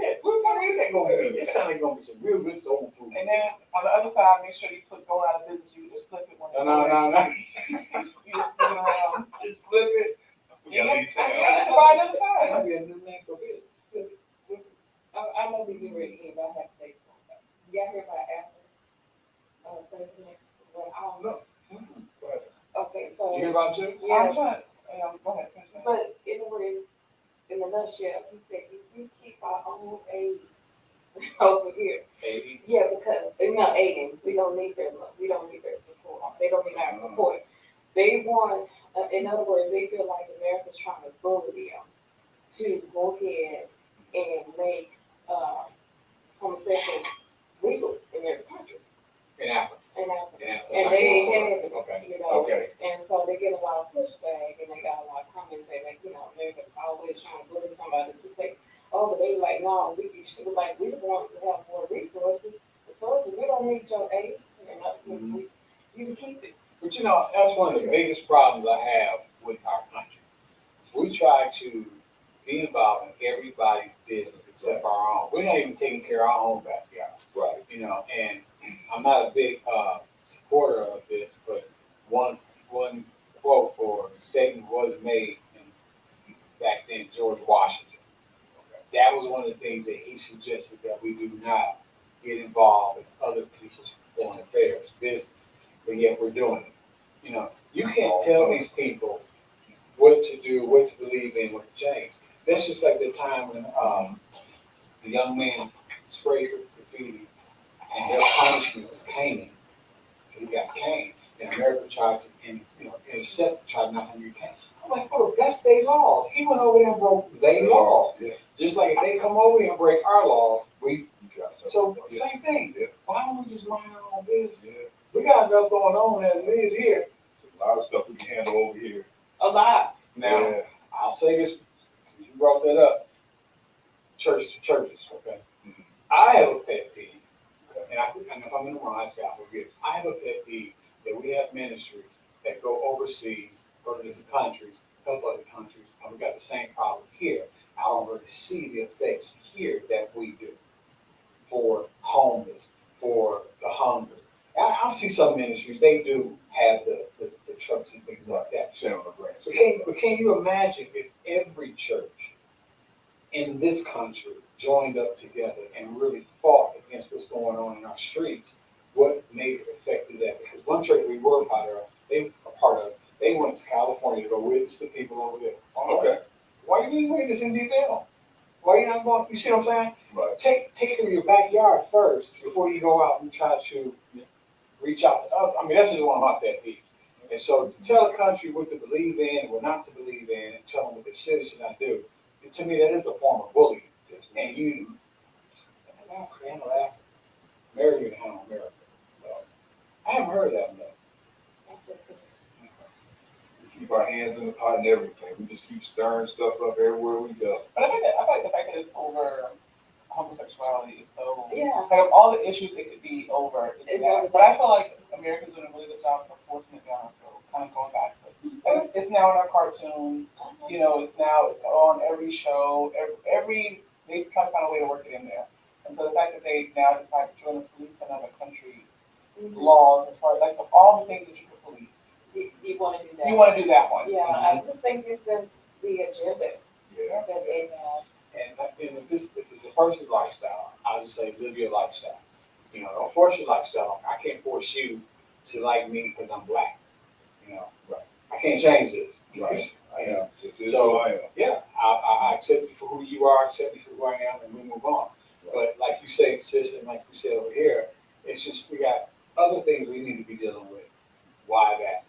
is that gonna be? It sounds like gonna be some real good soul food. And then on the other side, make sure you put going out of business. You just flip it when No. You just flip it around. Just flip it. We gotta leave town. Yeah, just buy another side. That'd be a new name for it. Flip it. I'm gonna be getting ready to end, but I have to say something. Y'all hear about Apple? President? Well, I don't know. Okay, so You hear about it too? I'm Yeah, trying, go ahead, finish that. but anyways, in a nutshell, he said, if we keep our own aid over here, 80. yeah, because they're not aiding, we don't need their love, we don't need their support, they don't need our support. They want, in other words, they feel like America's trying to bully them to go ahead and make, homosexual legal in their country. In Africa. And Africa. In Africa. And they ain't having it, Okay. you know. Okay. And so they get a lot of pushback and they got a lot of comments that, like, you know, America's always trying to bully somebody to say, oh, but they like, no, she was like, we want to have more resources. We don't need your aid. You know, you can keep it. But you know, that's one of the biggest problems I have with our country. We try to be involved in everybody's business except our own. We're not even taking care of our own backyard. Right. You know, and I'm not a big supporter of this, but one quote or statement was made back then, George Washington. That was one of the things that he suggested, that we do not get involved in other people's foreign affairs, business, but yet we're doing it. You know, you can't tell these people what to do, what to believe in, what to change. That's just like the time when the young man sprayed graffiti and their punishment was caning. So he got caned, and America tried to, intercept, tried not to get caned. I'm like, oh, that's their laws. He went over there and broke their laws. Yeah. Just like if they come over here and break our laws, so Yeah. same thing. Yeah. Why don't we just mind our own business? Yeah. We got enough going on as it is here. It's a lot of stuff we can handle over here. A lot. Now, Yeah. I'll say this, since you brought that up, churches, okay? Mhm. I have a pet peeve, and if I'm in the wrong, I forget. I have a pet peeve that we have ministries that go overseas, go to different countries, help other countries, and we got the same problem here. I don't really see the effects here that we do for homeless, for the hungry. I see some ministries, they do have the trucks and things like that. Shame on the brand. But can you imagine if every church in this country joined up together and really fought against what's going on in our streets? What negative effect is that? Because one church we were a part of, they went to California to go witness to people over there. Okay. Why you need witness in detail? Why you not going? You see what I'm saying? Right. Take care of your backyard first before you go out and try to reach out to others. I mean, that's just one of my pet peeves. And so to tell a country what to believe in and what not to believe in, and tell them what they should and should not do, to me that is a form of bullying. And you, handle Africa, America can handle America. So, I haven't heard that much. We keep our hands in the pot and everything. We just keep stirring stuff up everywhere we go. But I feel like the fact that it's over homosexuality is so, Yeah. like of all the issues it could be over, It's that. over But I feel like Americans doing a really good job of forcing it down, so kind of going back to, like, it's now in our cartoons, you know, it's on every show, they try to find a way to work it in there. And so the fact that they now decide to join the police in other countries' laws, as far as like of all the things that you could police, You want to do that. you want to do that one. Yeah, I just think it's in the agenda Yeah. that they have. And if it's a person's lifestyle, I'll just say live your lifestyle. You know, don't force your lifestyle. I can't force you to like me because I'm black. You know, Right. I can't change this. Right. I am. This is So, who I am. yeah, I accept you for who you are, accept you for who I am, and we move on. But like you say, sis, and like you said over here, it's just we got other things we need to be dealing with. Why that?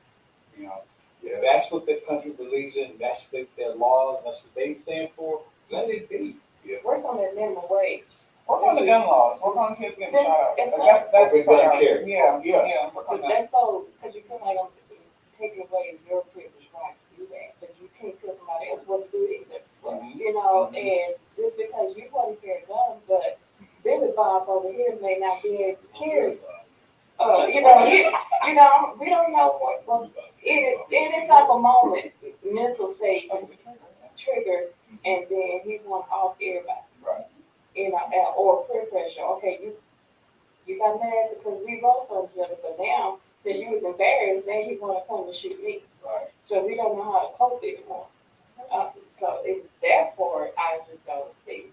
You know, if that's what the country believes in, that's what their laws, that's what they stand for, let it be. Work on that minimum wage. Work on the gun laws, work on kids getting shot. It's That's Open gun priority. carry. Yeah, work on that. That's so, because you feel like I'm taking away your privilege right to do that, but you can't tell somebody else what to do either. Mhm. You know, and just because you want to carry guns, but Billy Bob over here may not be able to carry. You know, we don't know what was any type of moment, mental state, trigger, and then he want off everybody. Right. You know, or peer pressure. Okay, you got mad because we both on each other, but now since you was embarrassed, now you want to come and shoot me. Right. So we don't know how to cope anymore. Therefore, I just don't think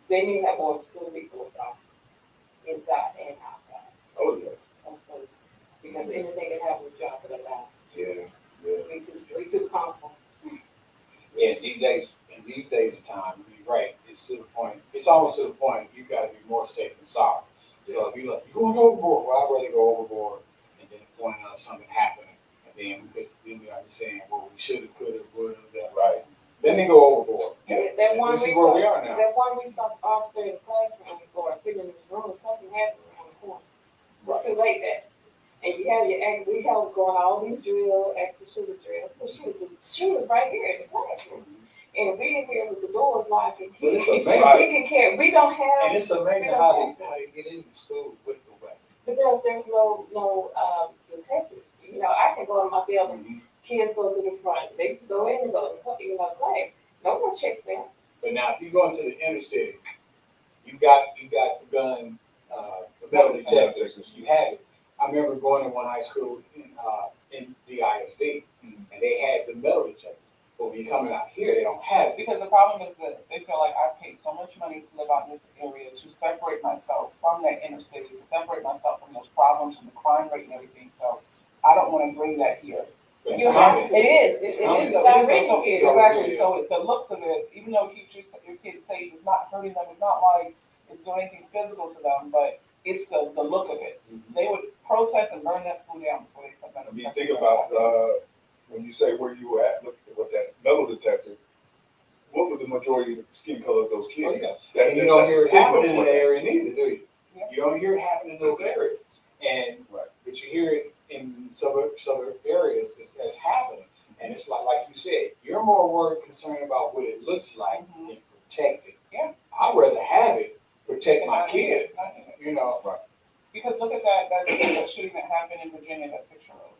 they need to have more school resource officers inside and outside. Oh, yeah. Because anything can happen with job for that. Yeah. almost to the point, you gotta be more safe than sorry. So if you like, you going overboard, well, I'd rather go overboard and then point out something happening. And then we are saying, well, we should have, could have, would have, that. Right. Then they go overboard. That one This is where we are now. That one resource officer in the classroom or sitting in this room, something happened on the corner. It's too late then. And you have your act, we have going all these drill, active shooter drills, the shooter's right here in the classroom. And we in here with the doors locked and But it's we amazing. can't, we don't have. And it's amazing how they get into school with the weapon. Because there's no detectives. You know, I can go in my building, kids go to the front, they just go in and go, play. No one checks them. But now, if you go into the inner city, you got the gun, the metal detectors. You have it. I remember going to one high school in the ISD, and they had the metal detectors. But when you're coming out here, they don't have it. Because the problem is that they feel like I've paid so much money to live out in this area to separate myself from that inner city, to separate myself from those problems, from the crime rate and everything. So I don't want to bring that here. But You it's know, coming. it is. It is. It's already here. Exactly. So it's the looks of it, even though it keeps your kids safe, it's not hurting them. It's not like it's doing anything physical to them, but it's the look of it. They would protest and burn that school down before they put that. I mean, think about when you say where you were at, look with that metal detector. What was the majority of the skin color of those kids? Oh, yeah. And you don't hear it happening in the area neither, do you? Yeah. You don't hear it happening in those areas. And but you hear it in suburb areas that's happening. And it's like you said, you're more worried, concerned about what it looks like than protect it. Yeah. I'd rather have it protect my kid. You know. Right. Because look at that shooting that happened in Virginia, that 6-year-old.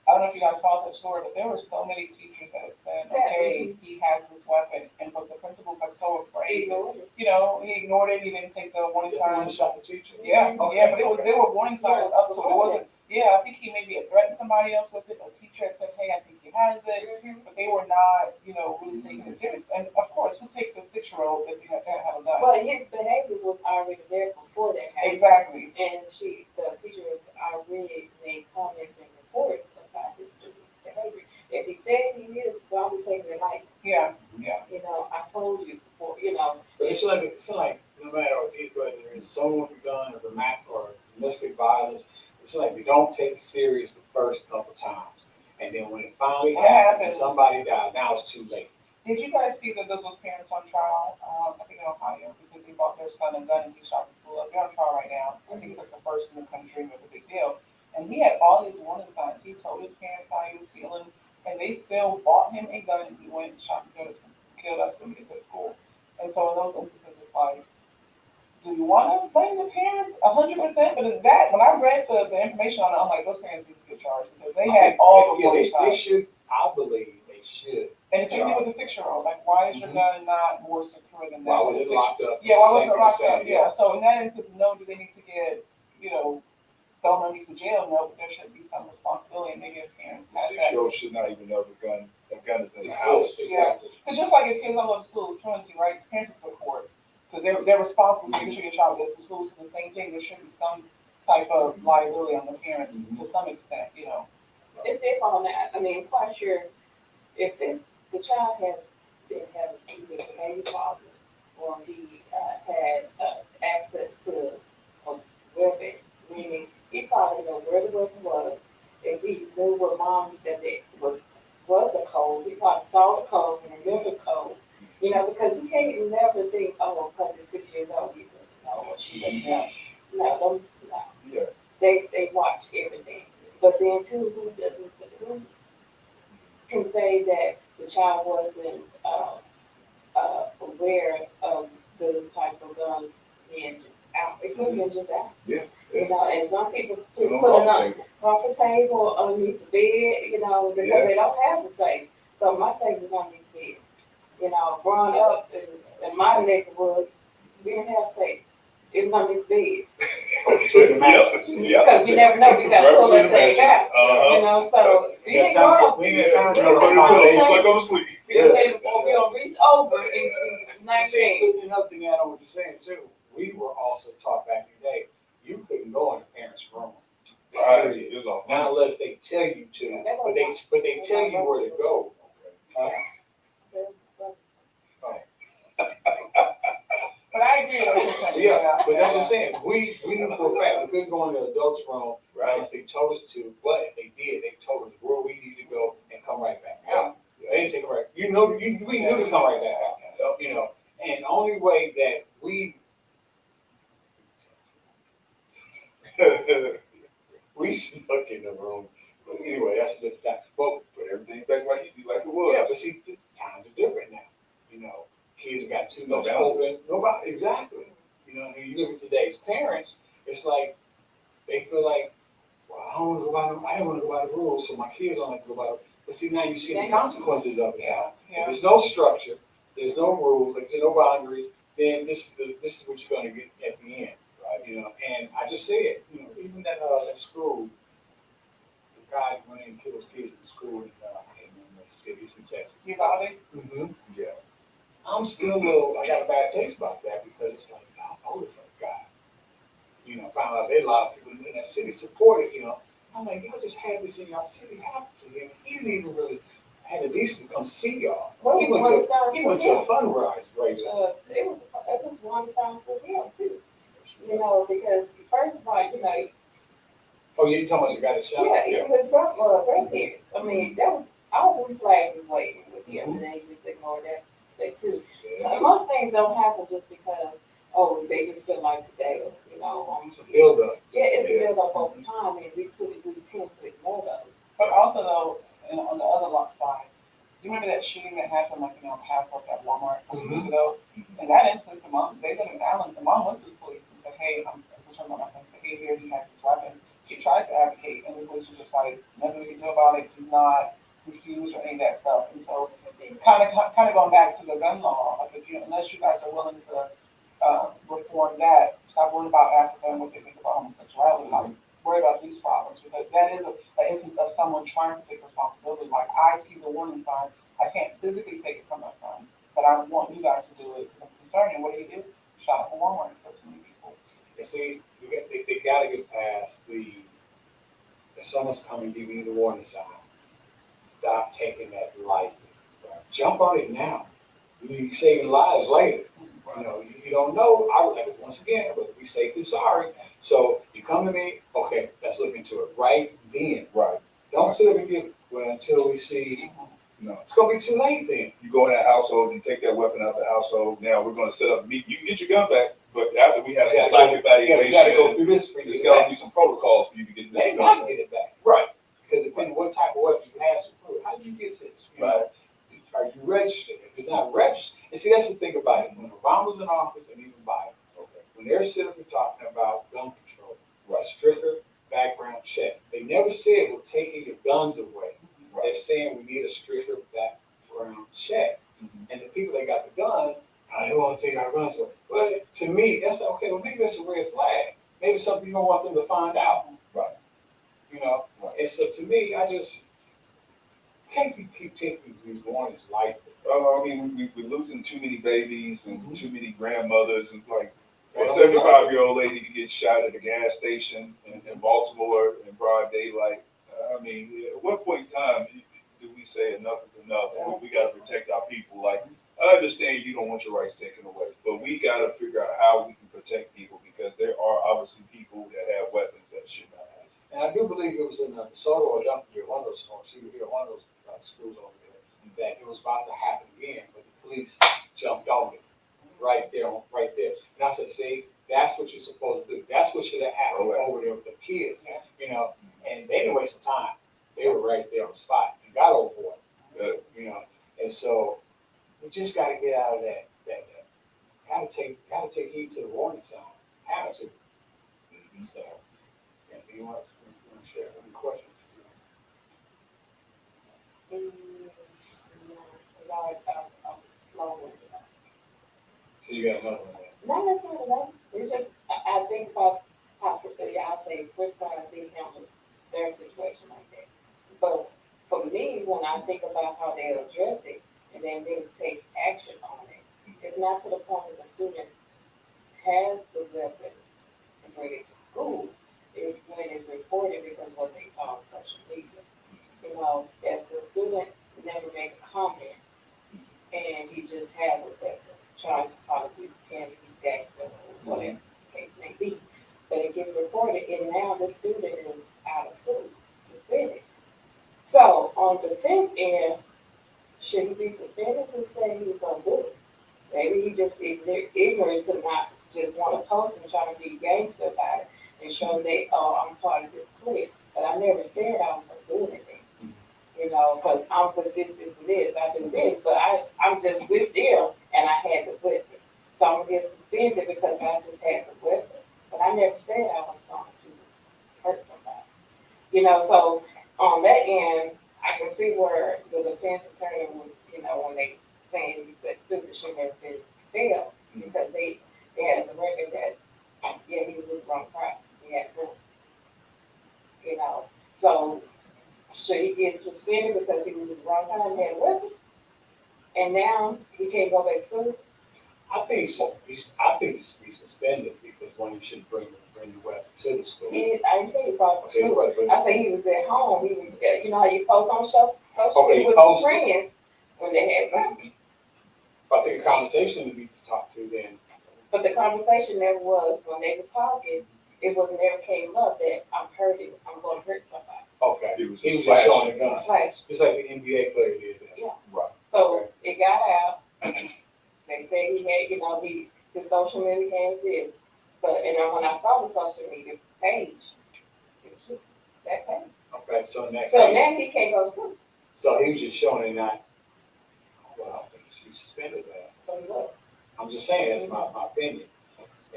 I don't know if you guys saw that story, but there were so many teachers that had said, okay, he has this weapon, but the principal got so afraid. You know, he ignored it, he didn't take the warning signs. Shot the teacher. Yeah, but there were warning signs up to it. It wasn't, I think he maybe had threatened somebody else with it. A teacher had said, hey, I think he has it. But they were not, really taking it serious. And of course, who takes a 6-year-old if they don't have a gun? But his behavior was already there before that happened. Exactly. And the teacher has already made comments and reports about his student's behavior. If he said he is, why are we taking it like? Yeah. I told you before, But it's like no matter whether it's someone with a gun or domestic violence, it's like we don't take it serious the first couple times. And then when it finally happens and somebody dies, now it's too late. Did you guys see that those parents on trial? I think in Ohio, because they bought their son a gun and he shot the school up. They're on trial right now. I think it's like the first in the country, it was a big deal. And he had all these warning signs. He told his parents how he was feeling, and they still bought him a gun and he went and shot and killed up somebody at school. And so in those instances, it's like, do you want to blame the parents 100%? But it's that, when I read the information on it, I'm like, those parents need to get charged because they had all the warning They signs. should, I believe they should. And it's even with the 6-year-old. Like, why is your gun not more secure than that? Why was it locked up? Yeah, why was it locked up? Yeah. So in that instance, no, do they need to get, thrown underneath the jail? No, but there should be some responsibility. And maybe if parents The have that. 6-year-old should not even know a gun is in the house. Yeah. Because just like if kids all go to school, truancy, right? Parents have to report. Because they're responsible for making sure your child goes to school. So the same thing, there should be some type of liability on the parents to some extent, It's different on that. I mean, quite sure if the child has been having either behavior problems or he had access to a weapon, meaning he probably knew where the weapon was. If he knew what mom that it was a code, he probably saw the code and remembered the code. Because you can't never think, oh, because it's 6 years old, he doesn't know what she doesn't know. No. Yeah. They watch everything. But then too, who can say that the child wasn't aware of those type of guns being just out? It could have been just out. Yeah. And some people So put don't it on off the table, underneath the bed, because they don't have the safe. So my safe is underneath the bed. Growing up in my neck of the woods, we didn't have safe. It was underneath the bed. Yeah. Because you never know, you gotta pull that thing out. So you didn't go We ain't got time to Put it like go to sleep. before we don't reach over and See, another thing I know what you're saying too, we were also taught back in the day, you couldn't go in a parent's room. Right. It was off. Not unless they tell you to, but they tell you where to go. But I Yeah, but that's what I'm saying. We knew for a fact we couldn't go in the adults' room unless they told us to. But if they did, they told us where we need to go and come right back out. They didn't say come right. You know, we knew to come right back out. You know, and the only way that we snuck in the room. But anyway, that's a different time. But Put everything back like it was. yeah, but see, the times are different now. You know, kids have got too No much boundaries. open. Nobody, exactly. You know, and you look at today's parents, it's like they feel like, well, I don't want to go by the, I don't want to go by the rules, so my kids don't have to go by the. But see, now you see the consequences of it now. If there's no structure, there's no rules, like there's no boundaries, then this is what you're going to get at the end, right? You know, and I just say it, you know, even that school, the guy went in and killed his kids in school in cities in Texas. You got it? Mm-hmm. Yeah. I'm still a little, I got a bad taste about that because it's like, I voted for the guy. You know, found out they a lot of people in that city supported, you know. I'm like, y'all just had this in y'all city happen to him. He didn't even really had at least to come see y'all. Well, He went to a fundraiser, right? it was one time for him too. You know, because first of all, you know, Oh, you talking about the guy that shot? yeah, it was grandparents. I mean, that was all we flags was waiting with him, and they just ignored that too. So most things don't happen just because they just feel like today, you know. It's a build up. Yeah, it's a build up over time, and we tend to ignore those. But also though, on the other side, you remember that shooting that happened like past up at Walmart a few years ago? In that instance, the mom, they live in Allen, the mom went to the police and said, hey, I'm concerned about my son's behavior, he has this weapon. She tried to advocate, and the police were just like, nothing we can do about it, he's not refused or any of that stuff. And so, kind of going back to the gun law, like if you, unless you guys are willing to reform that, stop worrying about Africa and what they think about homosexuality, like worry about these problems, because that is an instance of someone trying to take responsibility. Like I see the warning sign, I can't physically take it from my son, but I want you guys to do it because I'm concerned. And what do? Shot up a Walmart and killed so many people. You see, they got to get past if someone's coming giving you the warning sign, stop taking that lightly. Jump on it now. You save lives later. You know, you don't know. I would once again, but be safe than sorry. So you come to me, okay, let's look into it right then. Right. Don't sit up and get until we see. No. It's gonna be too late then. You go in that household, you take that weapon out of the household. Now we're going to set up a meet. You can get your gun back, but after we have some psych evaluation, you gotta go through this. there's got to be some protocols for you to get this They gun might get it back. Right. Because depending what type of weapon you have, how do you get this? You know, are you registered? If it's not registered, and see that's the thing about it. When Obama's in office and even Biden, when they're sitting and talking about gun control, a stricter background check, they never said we're taking your guns away. They're saying we need a stricter background check. And the people that got the guns, they want to take our guns away. Well, to me, that's okay. Well, maybe that's a red flag. Maybe something you don't want them to find out. Right. You know. Right. And so to me, I just can't keep taking these warnings lightly. I mean, we're losing too many babies and too many grandmothers. And like for a Well, 75-year-old lady to get shot at a gas station in Baltimore in broad daylight. I mean, at what point in time do we say enough is enough? We got to protect our people. Like, I understand you don't want your rights taken away, but we got to figure out how we can protect people because there are obviously people that have weapons that should not have. And I do believe it was in DeSoto or Duncan, one of those schools over there, that it was about to happen again, but the police jumped on it right there. And I said, see, that's what you're supposed to do. That's what should have happened over there with the kids, you know. And they didn't waste some time. They were right there on the spot and got overboard, you know. And so we just got to get out of that. Got to take heed to the warning sign. Have to. So, you want to share any questions? So you got another one there. Not necessarily. It's just I think about hospitality. I say first time they handle their situation like that. But for me, when I think about how they address it and then they take action on it, it's not to the point that the student has the weapon and bring it to school. It's when it's reported because what they saw on social media. You know, if the student never make a comment and he just has a weapon, trying to probably pretend he's got And should he be suspended? Who said he was gonna do it? Maybe he just ignorant to not just want to post and try to be gangster about it and show that, oh, I'm part of this clique. But I never said I was gonna do anything. You know, because I'm with this, this, and this. I do this, but I'm just with them, and I had the weapon. So I'm gonna get suspended because I just had the weapon. But I never said I was going to hurt somebody. You know, so on that end, I can see where the defense attorney was, you know, when they saying that student should have been expelled because they had the record that, yeah, he was with the wrong crowd. He had to, you know, so should he get suspended because he was with the wrong crowd and had a weapon? And now he can't go back to school? I think so. I think he should be suspended because one, you should bring the weapon to the school. I didn't say he brought it to Okay, school. but- I say he was at home. He was, you know how you post on social Okay, media with post. friends when they had weapons. I think a conversation would be to talk to then. But the conversation never was, when they was talking, it was never came up that I'm hurting, I'm gonna hurt somebody. Okay. It was He was just just showing a flashing. gun, Flash. just like the NBA player did that. Yeah. Right. So it got out. They said he had, you know, his social media has this. But, and then when I saw the social media page, it was just that page. Okay, so next. So now he can't go to school. So he was just showing it not, well, I don't think he should be suspended that. So look. I'm just saying, that's my opinion.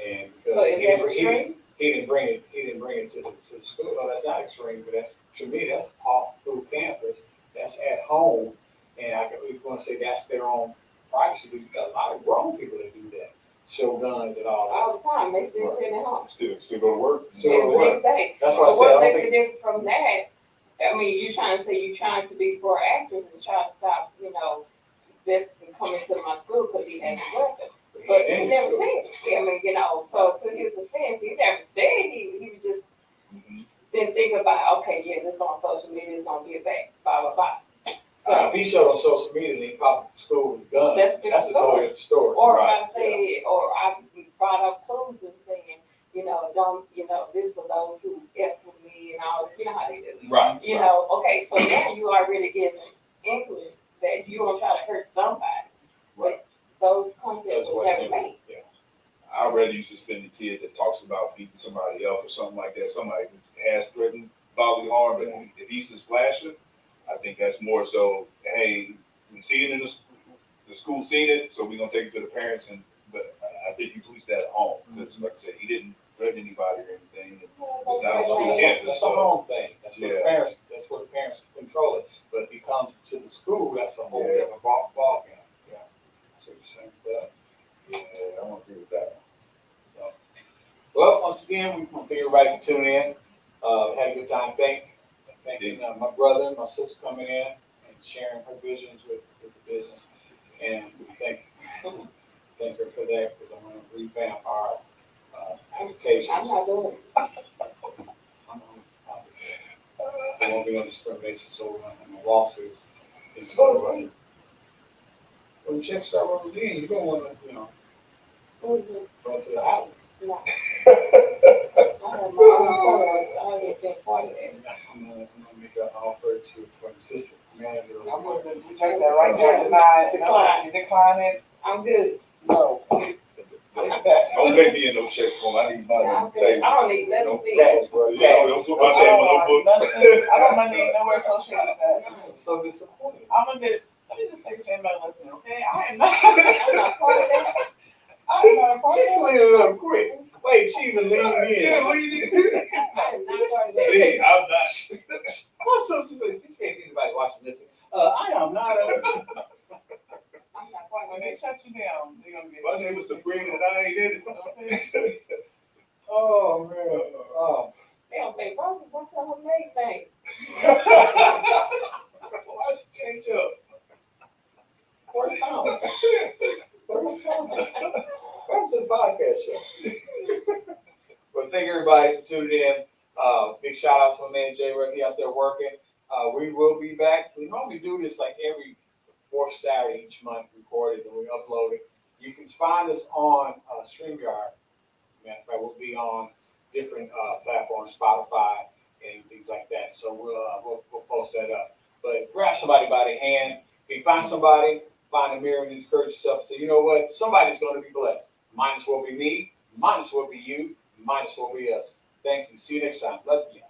And So because is that extreme? he didn't bring it to the school. No, that's not extreme, but that's, to me, that's off school campus. That's at home. And we're gonna say that's their own privacy, but you got a lot of grown people that do that. Show guns and all that. All the time, they still sitting at home. Still go to work. Still go to The work. next day. That's what I But said, I what don't makes it think, different from that, I mean, you're trying to say you're trying to be proactive and try to stop, you know, this from coming to my school because he has a weapon. But he never said it. I mean, you know, so to his defense, he never said he was just didn't think about, okay, yeah, this on social media is gonna get back, blah, blah, blah. so if he showed on social media and he popped at the school with a gun, That's that's a different totally different story. Or Right, I say, or I brought up clues and saying, you know, don't, you know, this for those who F with me and all, you know how they do. Right. You know, okay, so now you already giving English that you gonna try to hurt somebody. Right. Those comments That's was what never it made. is. Yeah. I'd rather you suspend the kid that talks about beating somebody else or something like that. Somebody who has threatened bodily harm, but if he's just flashing, I think that's more so. Hey, we see it in the school, seen it, so we're gonna take it to the parents. But I think you police that at home because, like I said, he didn't threaten anybody or anything. It's not a school campus, That's a so home thing. That's what Yeah. the parents control it. But if he comes to the school, that's a whole Yeah. different ball game. Yeah. So you're saying that. yeah, I don't agree with that. So, well, once again, we want everybody to tune in. Had a good time. Thanking my brother and my sister coming in and sharing her visions with the business. And we thank her for that because I'm going to revamp our applications. I'm not doing it. There won't be no discrimination, so we're going to have no lawsuits. And so, when checks start rolling in, you're going to want to, go to the house. No. I have my own photos. I already been part of it. I'm gonna make an offer for the assistant manager. I'm gonna take that right there, deny, decline it, I'm good. no. Don't make me in no check form. I need money on I'm the good. table. I don't need nothing to see. That's right. Yeah, don't put my I table don't no want books. nothing, I don't want money nowhere associated with that. I'm so disappointed. I'm gonna get, let me just say to anybody listening, okay? I am not, I'm not part of that. I am not a part She of that. cleaned it up quick. Wait, she even leaned Yeah, in. what you need? I am not part of that. See, I'm not. My sister said, "This can't be anybody watching this." I am not. I'm not part When of they that. shut you down, they're gonna get. My name is Sabrina and I ain't in it. Okay. Oh man. Oh. They don't say, bro, what's up with me thing? Why should change up? First time. First time. Welcome to the podcast show. Well, thank everybody for tuning in. Big shout out to my man Jay Rucky out there working. We will be back. We normally do this like every fourth Saturday each month, recorded and we upload it. You can find us on StreamYard. Matter of fact, we'll be on different platforms, Spotify and things like that. So we'll post that up. But grab somebody by the hand. If you find somebody, find a mirror and encourage yourself and say, you know what? Somebody's going to be blessed. Might as well be me. Might as well be you. Might as well be us. Thank you. See you next time. Love you.